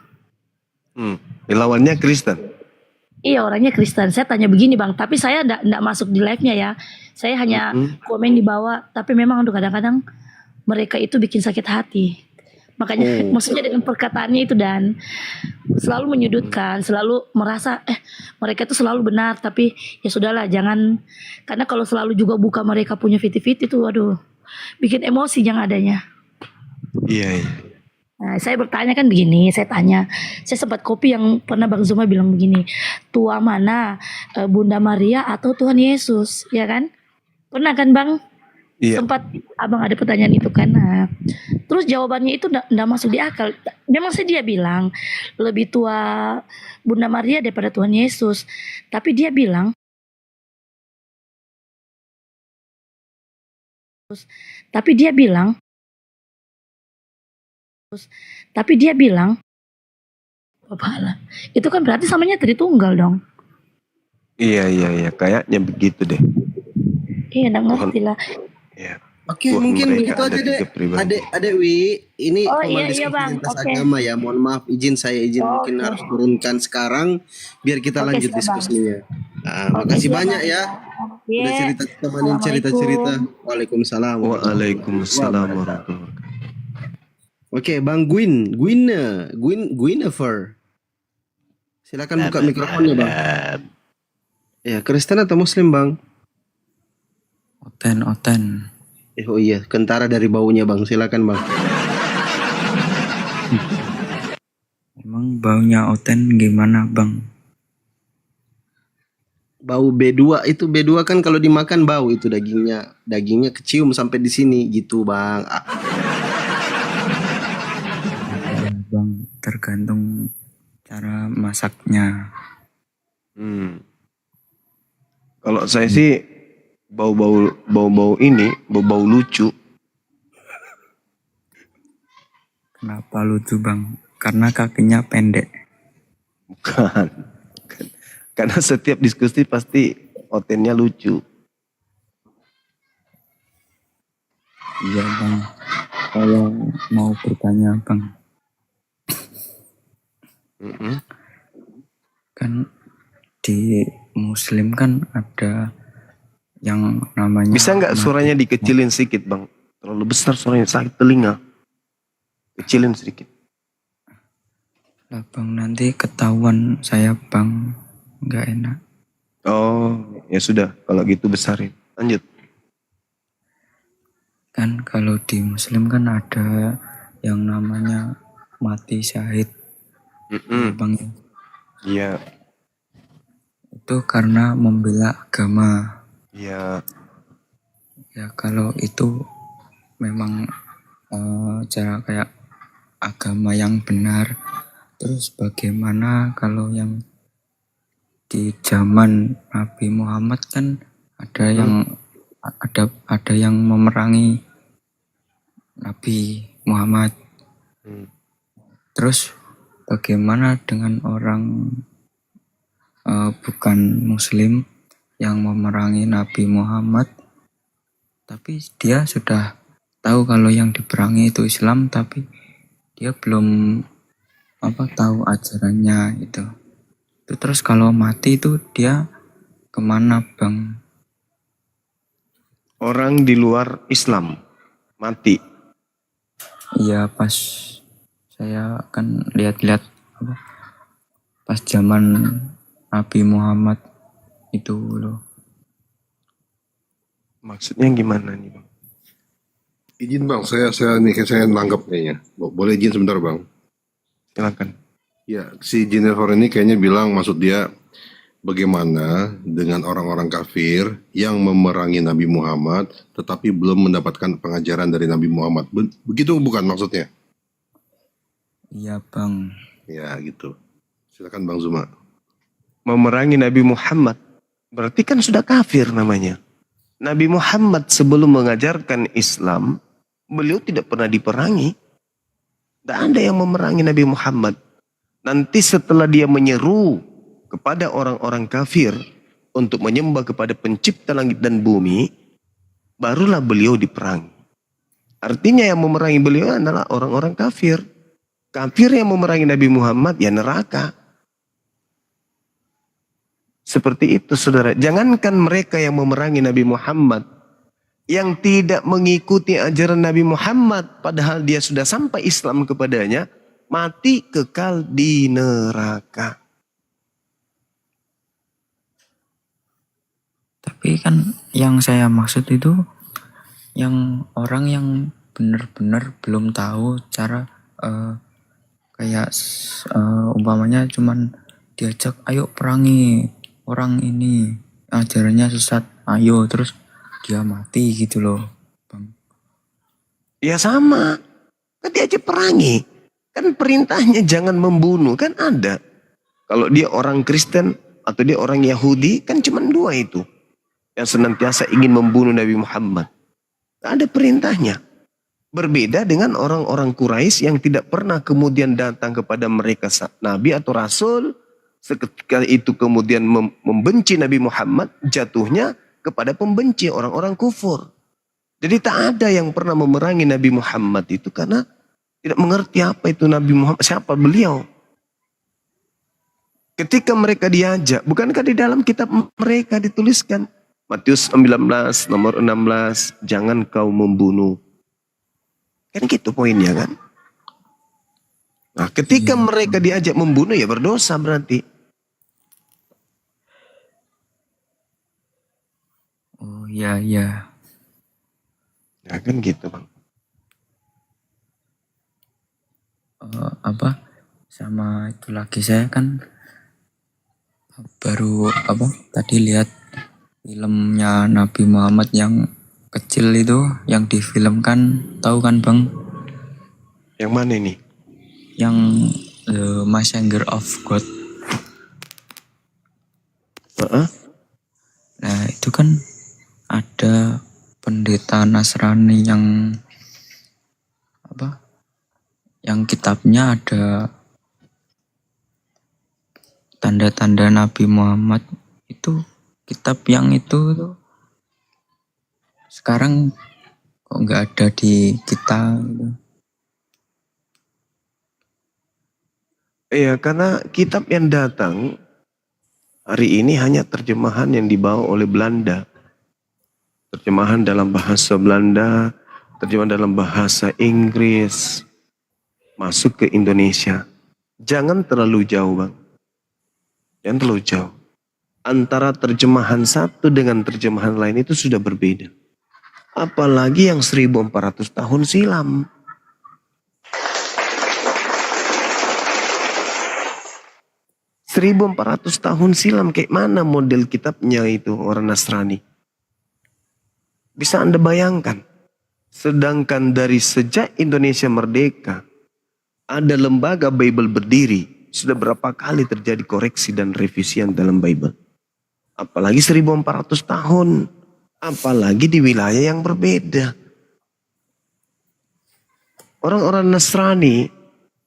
Lawannya Kristen. Iya orangnya Kristen. Saya tanya begini bang, tapi saya enggak masuk di live-nya ya. Saya hanya komen di bawah. Tapi memang untuk kadang-kadang mereka itu bikin sakit hati. Makanya maksudnya dengan perkataannya itu dan selalu menyudutkan, selalu merasa mereka itu selalu benar. Tapi ya sudahlah jangan, karena kalau selalu juga buka mereka punya fiti-fiti itu waduh bikin emosi yang adanya. Iya. Nah, saya bertanya kan begini, saya sempat copy yang pernah Bang Zuma bilang begini, tua mana Bunda Maria atau Tuhan Yesus, ya kan? Pernah kan Bang? Iya. Sempat abang ada pertanyaan itu kan. Nah, terus jawabannya itu enggak masuk di akal. Memang sih dia bilang lebih tua Bunda Maria daripada Tuhan Yesus, tapi dia bilang Bapak, itu kan berarti samanya Tritunggal dong. Iya. Kayaknya begitu deh. Iya, enggak ngerti lah. Iya. Oke, Tuhan mungkin mereka begitu ada aja deh. tiga pribadi. Adek Wi, ini Oh, Komal iya, Diskusi Bang. Lintas Oke. Agama ya. Mohon maaf, saya izin mungkin Oke. harus turunkan sekarang biar kita Oke, lanjut siap, Bang. diskusinya. Nah, Oke, makasih siap, banyak Bang. ya. Iya. Udah temanin cerita-cerita. Waalaikumsalam. Waalaikumsalam warahmatullahi wabarakatuh. Oke, Bang Guinevere. Silakan buka mikrofonnya, Bang. Ya, Kristen atau Muslim, Bang? Oten. Oh iya, kentara dari baunya, Bang. Silakan, Bang. Emang baunya Oten gimana bang? Bau B2 itu B2 kan kalau dimakan bau itu dagingnya kecium sampai di sini gitu, Bang. Bang tergantung cara masaknya. Kalau saya sih bau ini bau lucu. Kenapa lucu bang? Karena kakinya pendek. Bukan. Karena setiap diskusi pasti Otennya lucu. Iya bang. Kalau mau bertanya bang, kan di Muslim kan ada yang namanya. Bisa nggak suaranya dikecilin sedikit bang? Terlalu besar suaranya, sakit telinga. Kecilin sedikit. Lah bang, nanti ketahuan saya bang, nggak enak. Oh, ya sudah. Kalau gitu besarin. Lanjut. Kan kalau di Muslim kan ada yang namanya mati syahid, bang. Iya. Itu karena membela agama. Iya. Ya kalau itu memang cara kayak agama yang benar. Terus bagaimana kalau yang di zaman Nabi Muhammad kan ada yang ada yang memerangi Nabi Muhammad. Terus bagaimana dengan orang bukan Muslim yang memerangi Nabi Muhammad, tapi dia sudah tahu kalau yang diperangi itu Islam, tapi dia belum tahu ajarannya itu. Terus kalau mati itu dia kemana bang? Orang di luar Islam mati. Iya, pas saya kan lihat-lihat pas zaman Nabi Muhammad itu loh. Maksudnya gimana nih bang? Izin bang, saya nanggap kayaknya. Boleh izin sebentar bang? Silakan. Ya, si Jennifer ini kayaknya bilang maksud dia bagaimana dengan orang-orang kafir yang memerangi Nabi Muhammad tetapi belum mendapatkan pengajaran dari Nabi Muhammad. Begitu bukan maksudnya? Iya bang. Ya gitu. Silakan Bang Zuma. Memerangi Nabi Muhammad berarti kan sudah kafir namanya. Nabi Muhammad sebelum mengajarkan Islam, beliau tidak pernah diperangi. Tidak ada yang memerangi Nabi Muhammad. Nanti setelah dia menyeru kepada orang-orang kafir untuk menyembah kepada pencipta langit dan bumi, barulah beliau diperangi. Artinya yang memerangi beliau adalah orang-orang kafir. Kafir yang memerangi Nabi Muhammad ya neraka. Seperti itu saudara. Jangankan mereka yang memerangi Nabi Muhammad, yang tidak mengikuti ajaran Nabi Muhammad padahal dia sudah sampai Islam kepadanya, mati kekal di neraka. Tapi kan yang saya maksud itu yang orang yang benar-benar belum tahu cara kayak umpamanya cuman diajak ayo perangi orang ini ajarannya sesat, ayo, terus dia mati gitu loh bang. Ya sama, kan diajak perangi. Kan perintahnya jangan membunuh, kan ada. Kalau dia orang Kristen atau dia orang Yahudi, kan cuma dua itu. Yang senantiasa ingin membunuh Nabi Muhammad. Gak ada perintahnya. Berbeda dengan orang-orang Quraisy yang tidak pernah kemudian datang kepada mereka Nabi atau Rasul. Seketika itu kemudian membenci Nabi Muhammad, jatuhnya kepada pembenci orang-orang kufur. Jadi tak ada yang pernah memerangi Nabi Muhammad itu karena tidak mengerti apa itu Nabi Muhammad, siapa beliau. Ketika mereka diajak, bukankah di dalam kitab mereka dituliskan Matius 19 nomor 16, jangan kau membunuh. Kan gitu poinnya kan. Nah ketika mereka diajak membunuh ya berdosa berarti. Oh iya iya. Ya kan gitu bang. Sama itu lagi saya kan baru tadi lihat filmnya Nabi Muhammad yang kecil itu yang difilmkan, tahu kan bang? Yang mana ini? Yang The Messenger of God. Nah itu kan ada pendeta Nasrani yang yang kitabnya ada tanda-tanda Nabi Muhammad. Itu kitab yang itu tuh sekarang kok nggak ada di kita gitu. Iya, karena kitab yang datang hari ini hanya terjemahan yang dibawa oleh Belanda. Terjemahan dalam bahasa Belanda terjemahan dalam bahasa Inggris masuk ke Indonesia. Jangan terlalu jauh, Bang. Jangan terlalu jauh. Antara terjemahan satu dengan terjemahan lain itu sudah berbeda. Apalagi yang 1400 tahun silam. (1400 tahun silam) kayak mana model kitabnya itu orang Nasrani? Bisa Anda bayangkan? Sedangkan dari sejak Indonesia merdeka, ada lembaga Bible berdiri, sudah berapa kali terjadi koreksi dan revisian dalam Bible. Apalagi 1400 tahun. Apalagi di wilayah yang berbeda. Orang-orang Nasrani,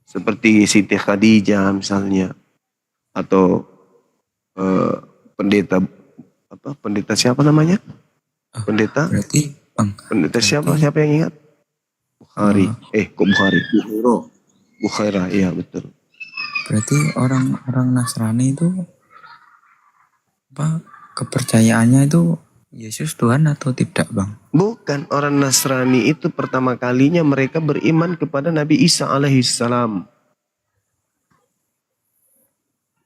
seperti Siti Khadijah misalnya, atau pendeta siapa namanya? Pendeta? Berarti Bang, Pendeta siapa yang ingat? Bukhari. Kok Bukhari? Bukhaira, iya betul. berarti orang-orang Nasrani itu apa kepercayaannya itu Yesus Tuhan atau tidak, Bang? Bukan, orang Nasrani itu pertama kalinya mereka beriman kepada Nabi Isa alaihissalam.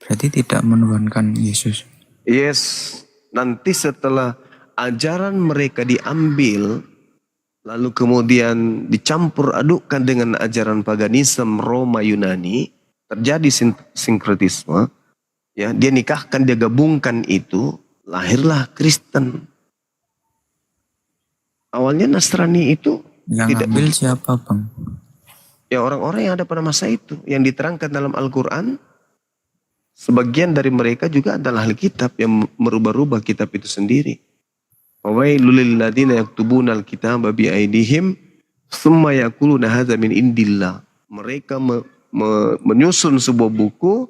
Berarti tidak menuhankan Yesus. Yes, nanti setelah ajaran mereka diambil, lalu kemudian dicampur adukkan dengan ajaran paganisme Roma Yunani, terjadi sinkretisme. Ya, dia nikahkan, dia gabungkan itu, lahirlah Kristen. Awalnya Nasrani itu Yang tidak ambil siapa, Bang? ya orang-orang yang ada pada masa itu, yang diterangkan dalam Al-Quran. Sebagian dari mereka juga adalah ahli kitab yang merubah-rubah kitab itu sendiri. Wawailul lil ladzina yaktubuna al-kitaba bi aydihim tsumma yaquluna hadza min indillah. Mereka menyusun sebuah buku,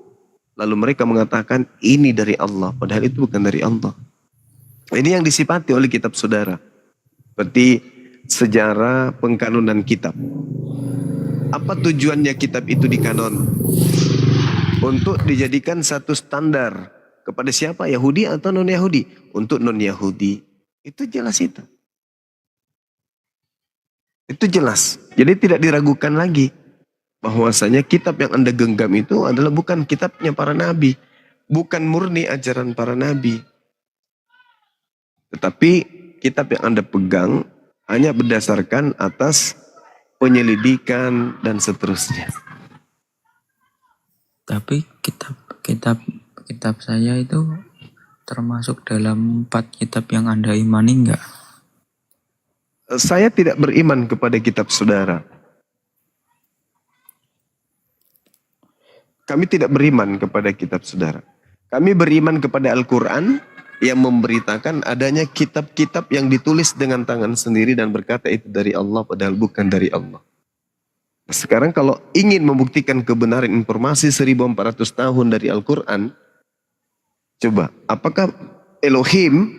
lalu mereka mengatakan ini dari Allah, padahal itu bukan dari Allah. Ini yang disifati oleh kitab saudara. Seperti sejarah pengkanunan kitab. Apa tujuannya kitab itu dikanon? Untuk dijadikan satu standar kepada siapa? Yahudi atau non-Yahudi? Untuk non-Yahudi. Itu jelas itu. Itu jelas. Jadi tidak diragukan lagi bahwasanya kitab yang Anda genggam itu adalah bukan kitabnya para nabi. Bukan murni ajaran para nabi. Tetapi kitab yang Anda pegang hanya berdasarkan atas penyelidikan dan seterusnya. Tapi kitab saya itu termasuk dalam 4 kitab yang Anda imani enggak? Saya tidak beriman kepada kitab saudara. Kami tidak beriman kepada kitab saudara. Kami beriman kepada Al-Quran yang memberitakan adanya kitab-kitab yang ditulis dengan tangan sendiri dan berkata itu dari Allah padahal bukan dari Allah. Sekarang kalau ingin membuktikan kebenaran informasi 1400 tahun dari Al-Quran, coba apakah Elohim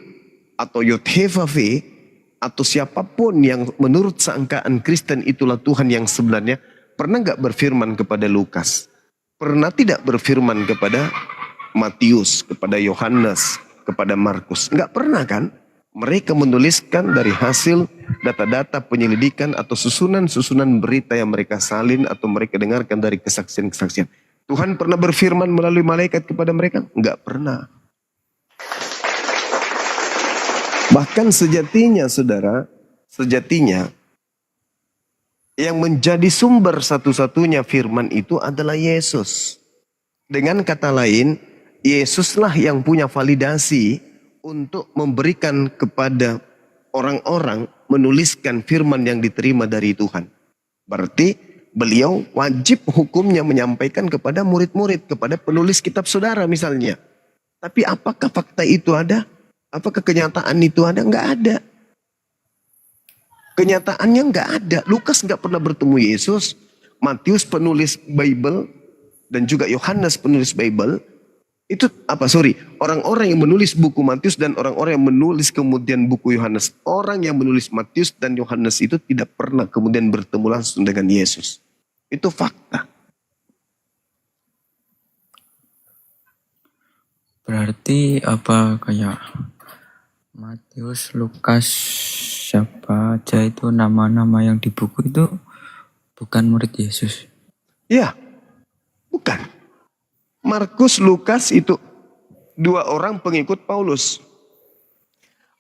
atau Yod-Heh-Vav-He atau siapapun yang menurut sangkaan Kristen itulah Tuhan yang sebenarnya pernah nggak berfirman kepada Lukas? Pernah tidak berfirman kepada Matius, kepada Yohanes, kepada Markus? Nggak pernah kan? Mereka menuliskan dari hasil data-data penyelidikan atau susunan-susunan berita yang mereka salin atau mereka dengarkan dari kesaksian-kesaksian. Tuhan pernah berfirman melalui malaikat kepada mereka? Enggak pernah. Bahkan sejatinya saudara, sejatinya yang menjadi sumber satu-satunya firman itu adalah Yesus. Dengan kata lain, Yesuslah yang punya validasi untuk memberikan kepada orang-orang menuliskan firman yang diterima dari Tuhan. Berarti beliau wajib hukumnya menyampaikan kepada murid-murid, kepada penulis kitab saudara misalnya. Tapi apakah fakta itu ada? Apakah kenyataan itu ada? Enggak ada. Kenyataannya enggak ada. Lukas enggak pernah bertemu Yesus. Matius penulis Bible dan juga Yohanes penulis Bible. Itu orang-orang yang menulis buku Matius dan orang-orang yang menulis kemudian buku Yohanes. Orang yang menulis Matius dan Yohanes itu tidak pernah kemudian bertemu langsung dengan Yesus. Itu fakta. Berarti apa kayak Matius, Lukas, siapa siapa aja itu nama-nama yang di buku itu bukan murid Yesus. Ya, bukan. Markus, Lukas itu 2 orang pengikut Paulus.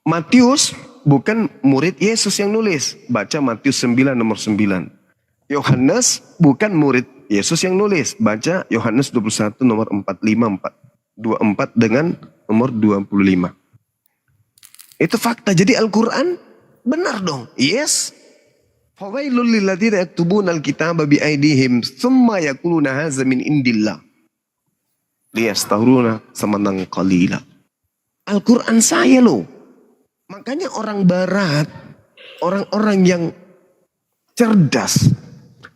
Matius bukan murid Yesus yang nulis. Baca Matius 9 nomor 9. Yohanes bukan murid Yesus yang nulis. Baca Yohanes 21 nomor 24 dengan nomor 25. Itu fakta. Jadi Al-Quran benar dong. Yes. Fawailul lilladzina yaktubuna al-kitaba biaidihim thumma yaquluna hadza min indillah liyastahruna samanan qalila. Al-Quran saya loh. Makanya orang barat, orang-orang yang cerdas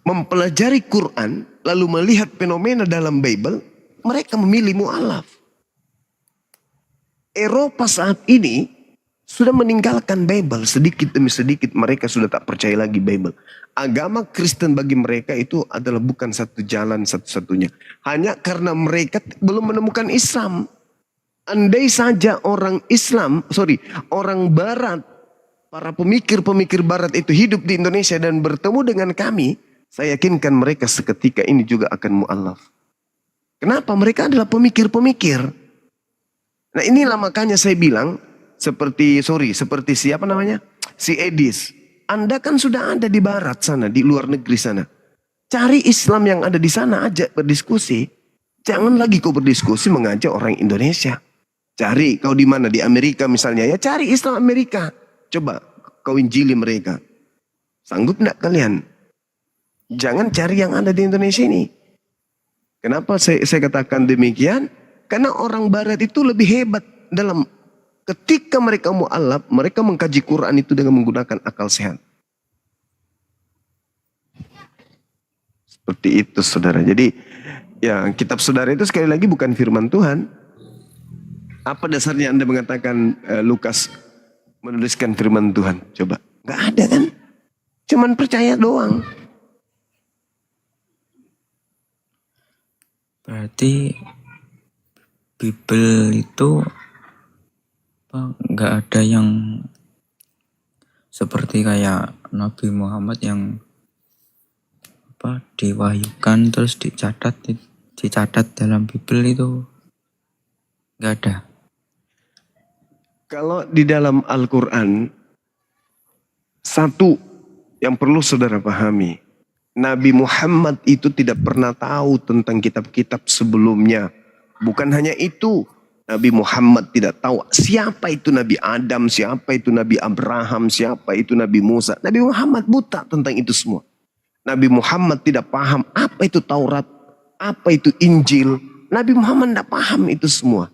mempelajari Quran lalu melihat fenomena dalam Bible, mereka memilih mu'alaf. Eropa saat ini sudah meninggalkan Bible sedikit demi sedikit, mereka sudah tak percaya lagi Bible. Agama Kristen bagi mereka itu adalah bukan satu jalan satu-satunya. Hanya karena mereka belum menemukan Islam. Andai saja orang Barat, para pemikir-pemikir Barat itu hidup di Indonesia dan bertemu dengan kami, saya yakinkan mereka seketika ini juga akan mu'alaf. Kenapa? Mereka adalah pemikir-pemikir. Nah inilah makanya saya bilang, seperti siapa namanya? Si Edis. Anda kan sudah ada di barat sana, di luar negeri sana. Cari Islam yang ada di sana, ajak berdiskusi. Jangan lagi kau berdiskusi mengajak orang Indonesia. Cari kau di mana, di Amerika misalnya, ya cari Islam Amerika. Coba kau injili mereka. Sanggup enggak kalian? Jangan cari yang ada di Indonesia ini. Kenapa saya katakan demikian? Karena orang barat itu lebih hebat dalam ketika mereka mu'alaf, mereka mengkaji Quran itu dengan menggunakan akal sehat. Seperti itu saudara. Jadi ya kitab saudara itu sekali lagi bukan firman Tuhan. Apa dasarnya Anda mengatakan Lukas menuliskan firman Tuhan? Coba. Gak ada kan? Cuman percaya doang. Berarti Bible itu nggak ada yang seperti kayak Nabi Muhammad yang diwahyukan terus dicatat dalam Bible itu nggak ada. Kalau di dalam Al-Quran, satu yang perlu saudara pahami, Nabi Muhammad itu tidak pernah tahu tentang kitab-kitab sebelumnya. Bukan hanya itu, Nabi Muhammad tidak tahu siapa itu Nabi Adam, siapa itu Nabi Abraham, siapa itu Nabi Musa. Nabi Muhammad buta tentang itu semua. Nabi Muhammad tidak paham apa itu Taurat, apa itu Injil. Nabi Muhammad tidak paham itu semua.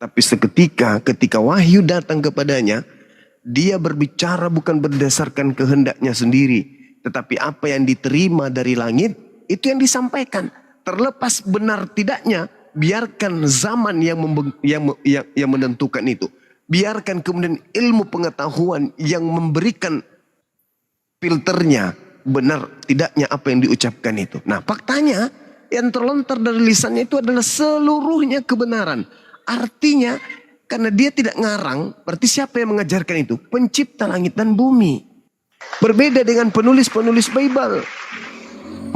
Tapi ketika wahyu datang kepadanya, dia berbicara bukan berdasarkan kehendaknya sendiri, tetapi apa yang diterima dari langit, itu yang disampaikan. Terlepas benar tidaknya, biarkan zaman yang menentukan itu. Biarkan kemudian ilmu pengetahuan yang memberikan filternya, benar tidaknya apa yang diucapkan itu. Nah faktanya yang terlontar dari lisannya itu adalah seluruhnya kebenaran. Artinya karena dia tidak ngarang, berarti siapa yang mengajarkan itu? Pencipta langit dan bumi. Berbeda dengan penulis-penulis Bible.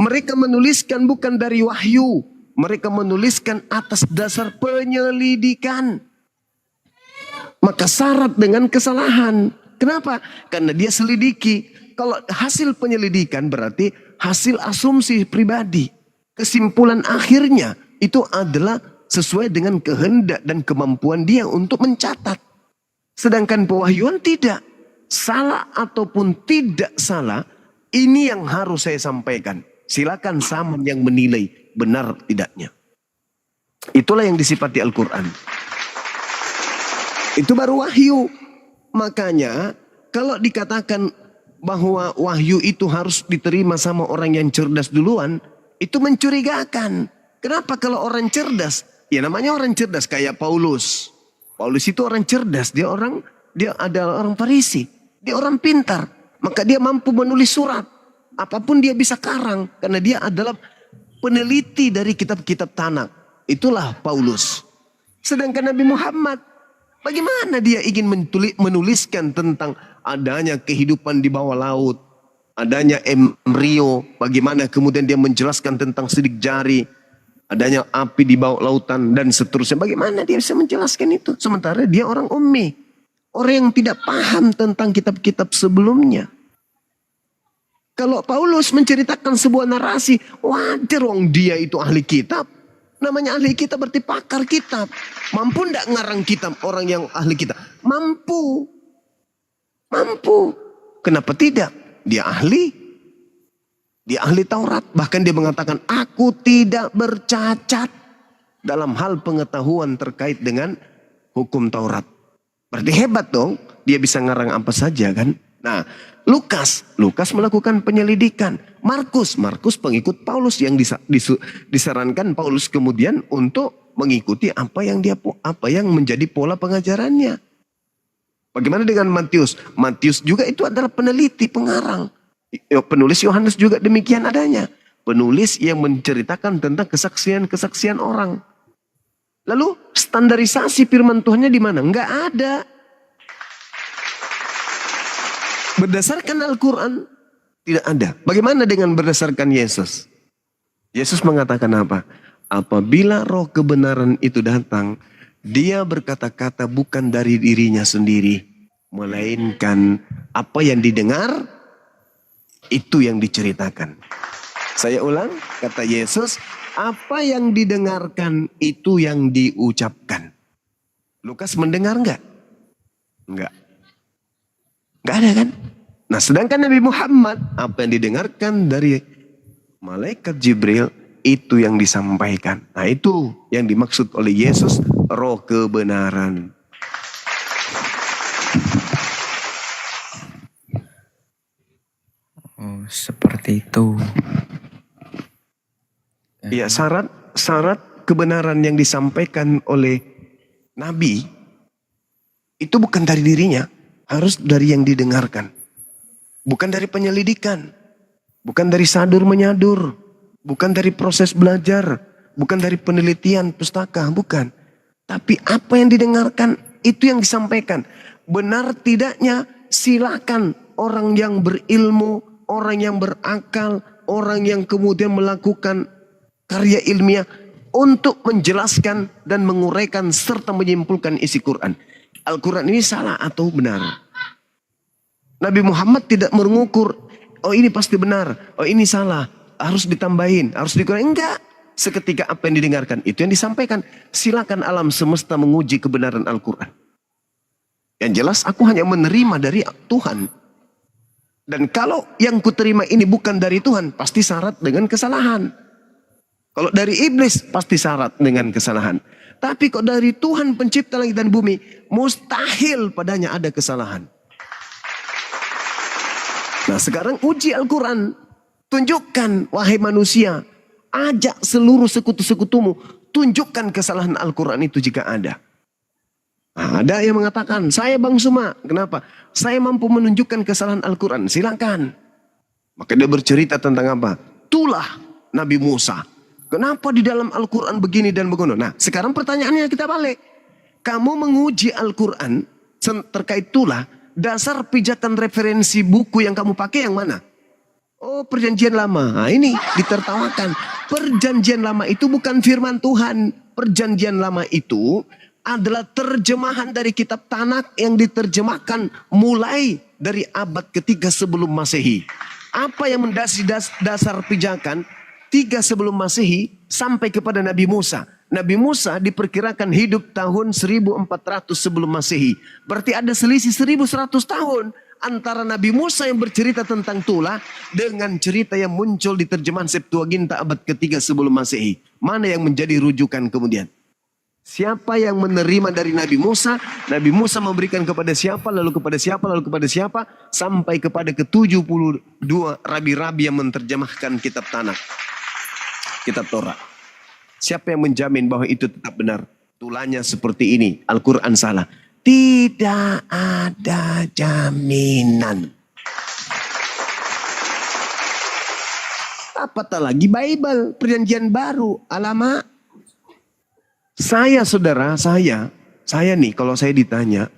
Mereka menuliskan bukan dari wahyu. Mereka menuliskan atas dasar penyelidikan. Maka syarat dengan kesalahan. Kenapa? Karena dia selidiki. Kalau hasil penyelidikan berarti hasil asumsi pribadi. Kesimpulan akhirnya itu adalah sesuai dengan kehendak dan kemampuan dia untuk mencatat. Sedangkan pewahyuan tidak. Salah ataupun tidak salah, ini yang harus saya sampaikan. Silakan zaman yang menilai benar tidaknya. Itulah yang disifati Al-Quran. Itu baru wahyu. Makanya kalau dikatakan bahwa wahyu itu harus diterima sama orang yang cerdas duluan, itu mencurigakan. Kenapa kalau orang cerdas? Ya namanya orang cerdas kayak Paulus. Paulus itu orang cerdas, dia adalah orang Farisi, dia orang pintar, maka dia mampu menulis surat. Apapun dia bisa karang karena dia adalah peneliti dari kitab-kitab Tanakh. Itulah Paulus. Sedangkan Nabi Muhammad, bagaimana dia ingin menuliskan tentang adanya kehidupan di bawah laut, adanya embrio, bagaimana kemudian dia menjelaskan tentang sidik jari, adanya api di bawah lautan dan seterusnya. Bagaimana dia bisa menjelaskan itu? Sementara dia orang ummi, orang yang tidak paham tentang kitab-kitab sebelumnya. Kalau Paulus menceritakan sebuah narasi, wajar wong dia itu ahli kitab. Namanya ahli kitab berarti pakar kitab. Mampu ndak ngarang kitab orang yang ahli kitab? Mampu. Mampu. Kenapa tidak? Dia ahli. Dia ahli Taurat. Bahkan dia mengatakan, aku tidak bercacat dalam hal pengetahuan terkait dengan hukum Taurat. Berarti hebat dong. Dia bisa ngarang apa saja kan. Nah, Lukas melakukan penyelidikan. Markus pengikut Paulus yang disarankan Paulus kemudian untuk mengikuti apa yang menjadi pola pengajarannya. Bagaimana dengan Matius? Matius juga itu adalah peneliti, pengarang. Penulis Yohanes juga demikian adanya. Penulis yang menceritakan tentang kesaksian-kesaksian orang. Lalu standarisasi firman Tuhannya di mana? Enggak ada. Berdasarkan Al-Quran tidak ada. Bagaimana dengan berdasarkan Yesus? Yesus mengatakan apa? Apabila roh kebenaran itu datang, dia berkata-kata bukan dari dirinya sendiri, melainkan apa yang didengar, itu yang diceritakan. Saya ulang, kata Yesus, apa yang didengarkan itu yang diucapkan. Lukas mendengar enggak? Enggak. Enggak ada kan? Nah, sedangkan Nabi Muhammad, apa yang didengarkan dari malaikat Jibril, itu yang disampaikan. Nah, itu yang dimaksud oleh Yesus, roh kebenaran. Oh, seperti itu. Ya, syarat kebenaran yang disampaikan oleh Nabi, itu bukan dari dirinya, harus dari yang didengarkan. Bukan dari penyelidikan, bukan dari sadur menyadur, bukan dari proses belajar, bukan dari penelitian pustaka, bukan. Tapi apa yang didengarkan, itu yang disampaikan. Benar tidaknya, silakan orang yang berilmu, orang yang berakal, orang yang kemudian melakukan karya ilmiah untuk menjelaskan dan menguraikan serta menyimpulkan isi Quran. Al-Quran ini salah atau benar? Nabi Muhammad tidak mengukur, oh ini pasti benar, oh ini salah, harus ditambahin, harus dikurangi. Enggak. Seketika apa yang didengarkan, itu yang disampaikan. Silakan alam semesta menguji kebenaran Al-Quran. Yang jelas aku hanya menerima dari Tuhan. Dan kalau yang kuterima ini bukan dari Tuhan, pasti syarat dengan kesalahan. Kalau dari iblis, pasti syarat dengan kesalahan. Tapi kok dari Tuhan pencipta langit dan bumi, mustahil padanya ada kesalahan. Nah, sekarang uji Al-Quran. Tunjukkan, wahai manusia. Ajak seluruh sekutu-sekutumu. Tunjukkan kesalahan Al-Quran itu jika ada. Nah, ada yang mengatakan, saya Bang Suma. Kenapa? Saya mampu menunjukkan kesalahan Al-Quran. Silakan. Maka dia bercerita tentang apa? Tulah Nabi Musa. Kenapa di dalam Al-Quran begini dan begitu? Nah, sekarang pertanyaannya kita balik. Kamu menguji Al-Quran terkait tulah. Dasar pijakan referensi buku yang kamu pakai yang mana? Oh, Perjanjian Lama. Nah, ini ditertawakan. Perjanjian Lama itu bukan firman Tuhan. Perjanjian Lama itu adalah terjemahan dari kitab Tanak yang diterjemahkan mulai dari abad ketiga sebelum Masehi. Apa yang mendasari dasar pijakan 3 sebelum Masehi sampai kepada Nabi Musa. Nabi Musa diperkirakan hidup tahun 1400 sebelum Masehi. Berarti ada selisih 1100 tahun antara Nabi Musa yang bercerita tentang tulah dengan cerita yang muncul di terjemahan Septuaginta abad ketiga sebelum Masehi. Mana yang menjadi rujukan kemudian? Siapa yang menerima dari Nabi Musa memberikan kepada siapa, lalu kepada siapa, lalu kepada siapa, sampai kepada ke-72 rabi-rabi yang menerjemahkan kitab Tanakh, kitab Torah. Siapa yang menjamin bahwa itu tetap benar? Tulahnya seperti ini, Al-Quran salah. Tidak ada jaminan. Apatah lagi Bible, perjanjian baru, alamak. Saya saudara, saya nih kalau saya ditanya,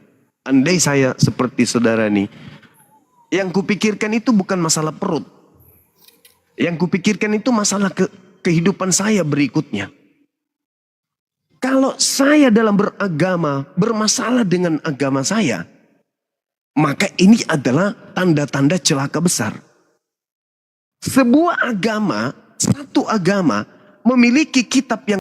andai saya seperti saudara nih, Yang kupikirkan itu bukan masalah perut. Yang kupikirkan itu masalah kehidupan saya berikutnya. Kalau saya dalam beragama bermasalah dengan agama saya, maka ini adalah tanda-tanda celaka besar. Sebuah agama, satu agama memiliki kitab yang